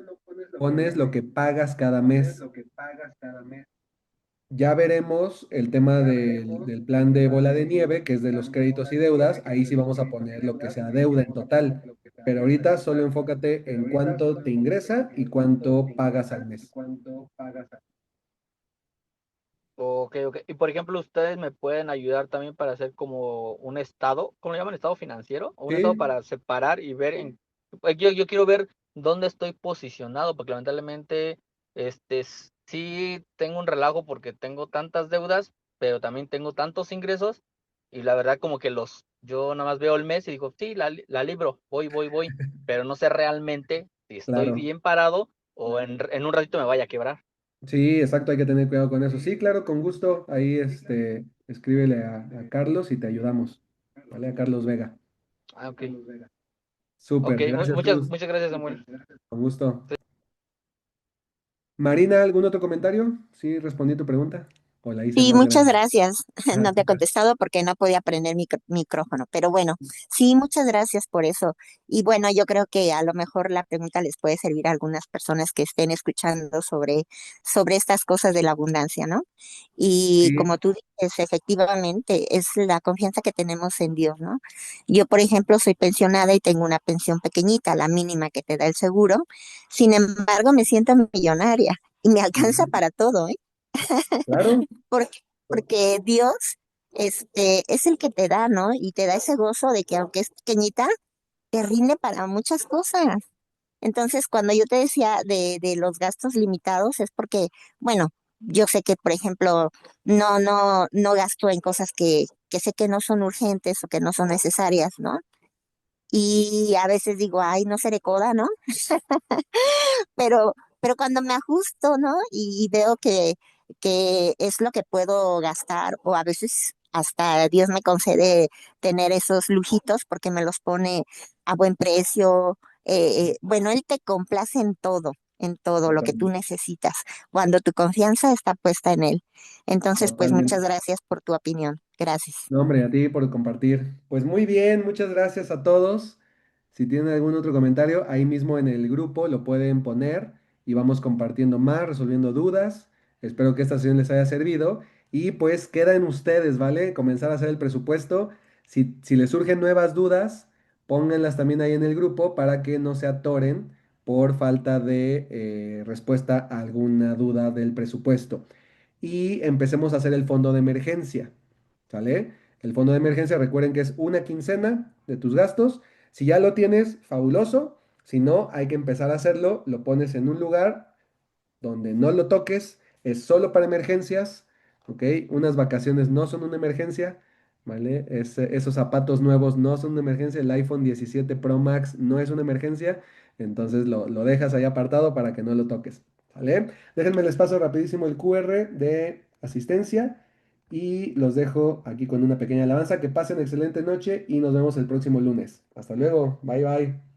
pones lo que pagas cada mes. Ya veremos el tema del plan de bola de nieve, que es de los créditos y deudas. Ahí sí vamos a poner lo que sea deuda en total. Pero ahorita solo enfócate en cuánto te ingresa y cuánto pagas al mes. Ok, ok. Y por ejemplo, ustedes me pueden ayudar también para hacer como un estado, ¿cómo lo llaman? Estado financiero, o un estado Sí, para separar y ver yo quiero ver dónde estoy posicionado, porque lamentablemente, sí tengo un relajo porque tengo tantas deudas, pero también tengo tantos ingresos, y la verdad como que yo nada más veo el mes y digo, sí, la libro, voy, pero no sé realmente si estoy claro. bien parado o en un ratito me vaya a quebrar. Sí, exacto, hay que tener cuidado con eso. Sí, claro, con gusto. Ahí escríbele a Carlos y te ayudamos. ¿Vale? A Carlos Vega. Ah, ok. Ok, Súper, gracias, Luz. muchas gracias, Samuel. Con gusto. Marina, ¿algún otro comentario? Sí, respondí tu pregunta. O la hice Sí, más muchas grande. gracias. Ah, No te he súper. contestado porque no podía prender micrófono, pero bueno, sí, muchas gracias por eso. Y bueno, yo creo que a lo mejor la pregunta les puede servir a algunas personas que estén escuchando sobre estas cosas de la abundancia, ¿no? Y Sí, como tú dices, efectivamente, es la confianza que tenemos en Dios, ¿no? Yo, por ejemplo, soy pensionada y tengo una pensión pequeñita, la mínima que te da el seguro. Sin embargo, me siento millonaria y me alcanza ujú, para todo, ¿eh? claro. Porque, porque Dios es el que te da, ¿no? Y te da ese gozo de que aunque es pequeñita, te rinde para muchas cosas. Entonces, cuando yo te decía de los gastos limitados, es porque, bueno, yo sé que, por ejemplo, no gasto en cosas que sé que no son urgentes o que no son necesarias, ¿no? Y a veces digo, ay, no seré coda, ¿no? Pero cuando me ajusto, ¿no? Y veo que es lo que puedo gastar, o a veces hasta Dios me concede tener esos lujitos porque me los pone a buen precio, bueno, Él te complace en todo lo que tú Totalmente. necesitas, cuando tu confianza está puesta en Él. Entonces, pues Totalmente. muchas gracias por tu opinión. Gracias. No, hombre, a ti por compartir. Pues muy bien, muchas gracias a todos. Si tienen algún otro comentario, ahí mismo en el grupo lo pueden poner y vamos compartiendo más, resolviendo dudas. Espero que esta sesión les haya servido y pues queda en ustedes, ¿vale? Comenzar a hacer el presupuesto. Si les surgen nuevas dudas, pónganlas también ahí en el grupo para que no se atoren por falta de respuesta a alguna duda del presupuesto. Y empecemos a hacer el fondo de emergencia. ¿Sale? El fondo de emergencia, recuerden que es una quincena de tus gastos. Si ya lo tienes, fabuloso. Si no, hay que empezar a hacerlo. Lo pones en un lugar donde no lo toques. Es solo para emergencias. ¿Ok? Unas vacaciones no son una emergencia. ¿Vale? Esos zapatos nuevos no son una emergencia. El iPhone 17 Pro Max no es una emergencia. Entonces lo dejas ahí apartado para que no lo toques. ¿Vale? Déjenme les paso rapidísimo el QR de asistencia. Y los dejo aquí con una pequeña alabanza. Que pasen excelente noche y nos vemos el próximo lunes. Hasta luego. Bye bye.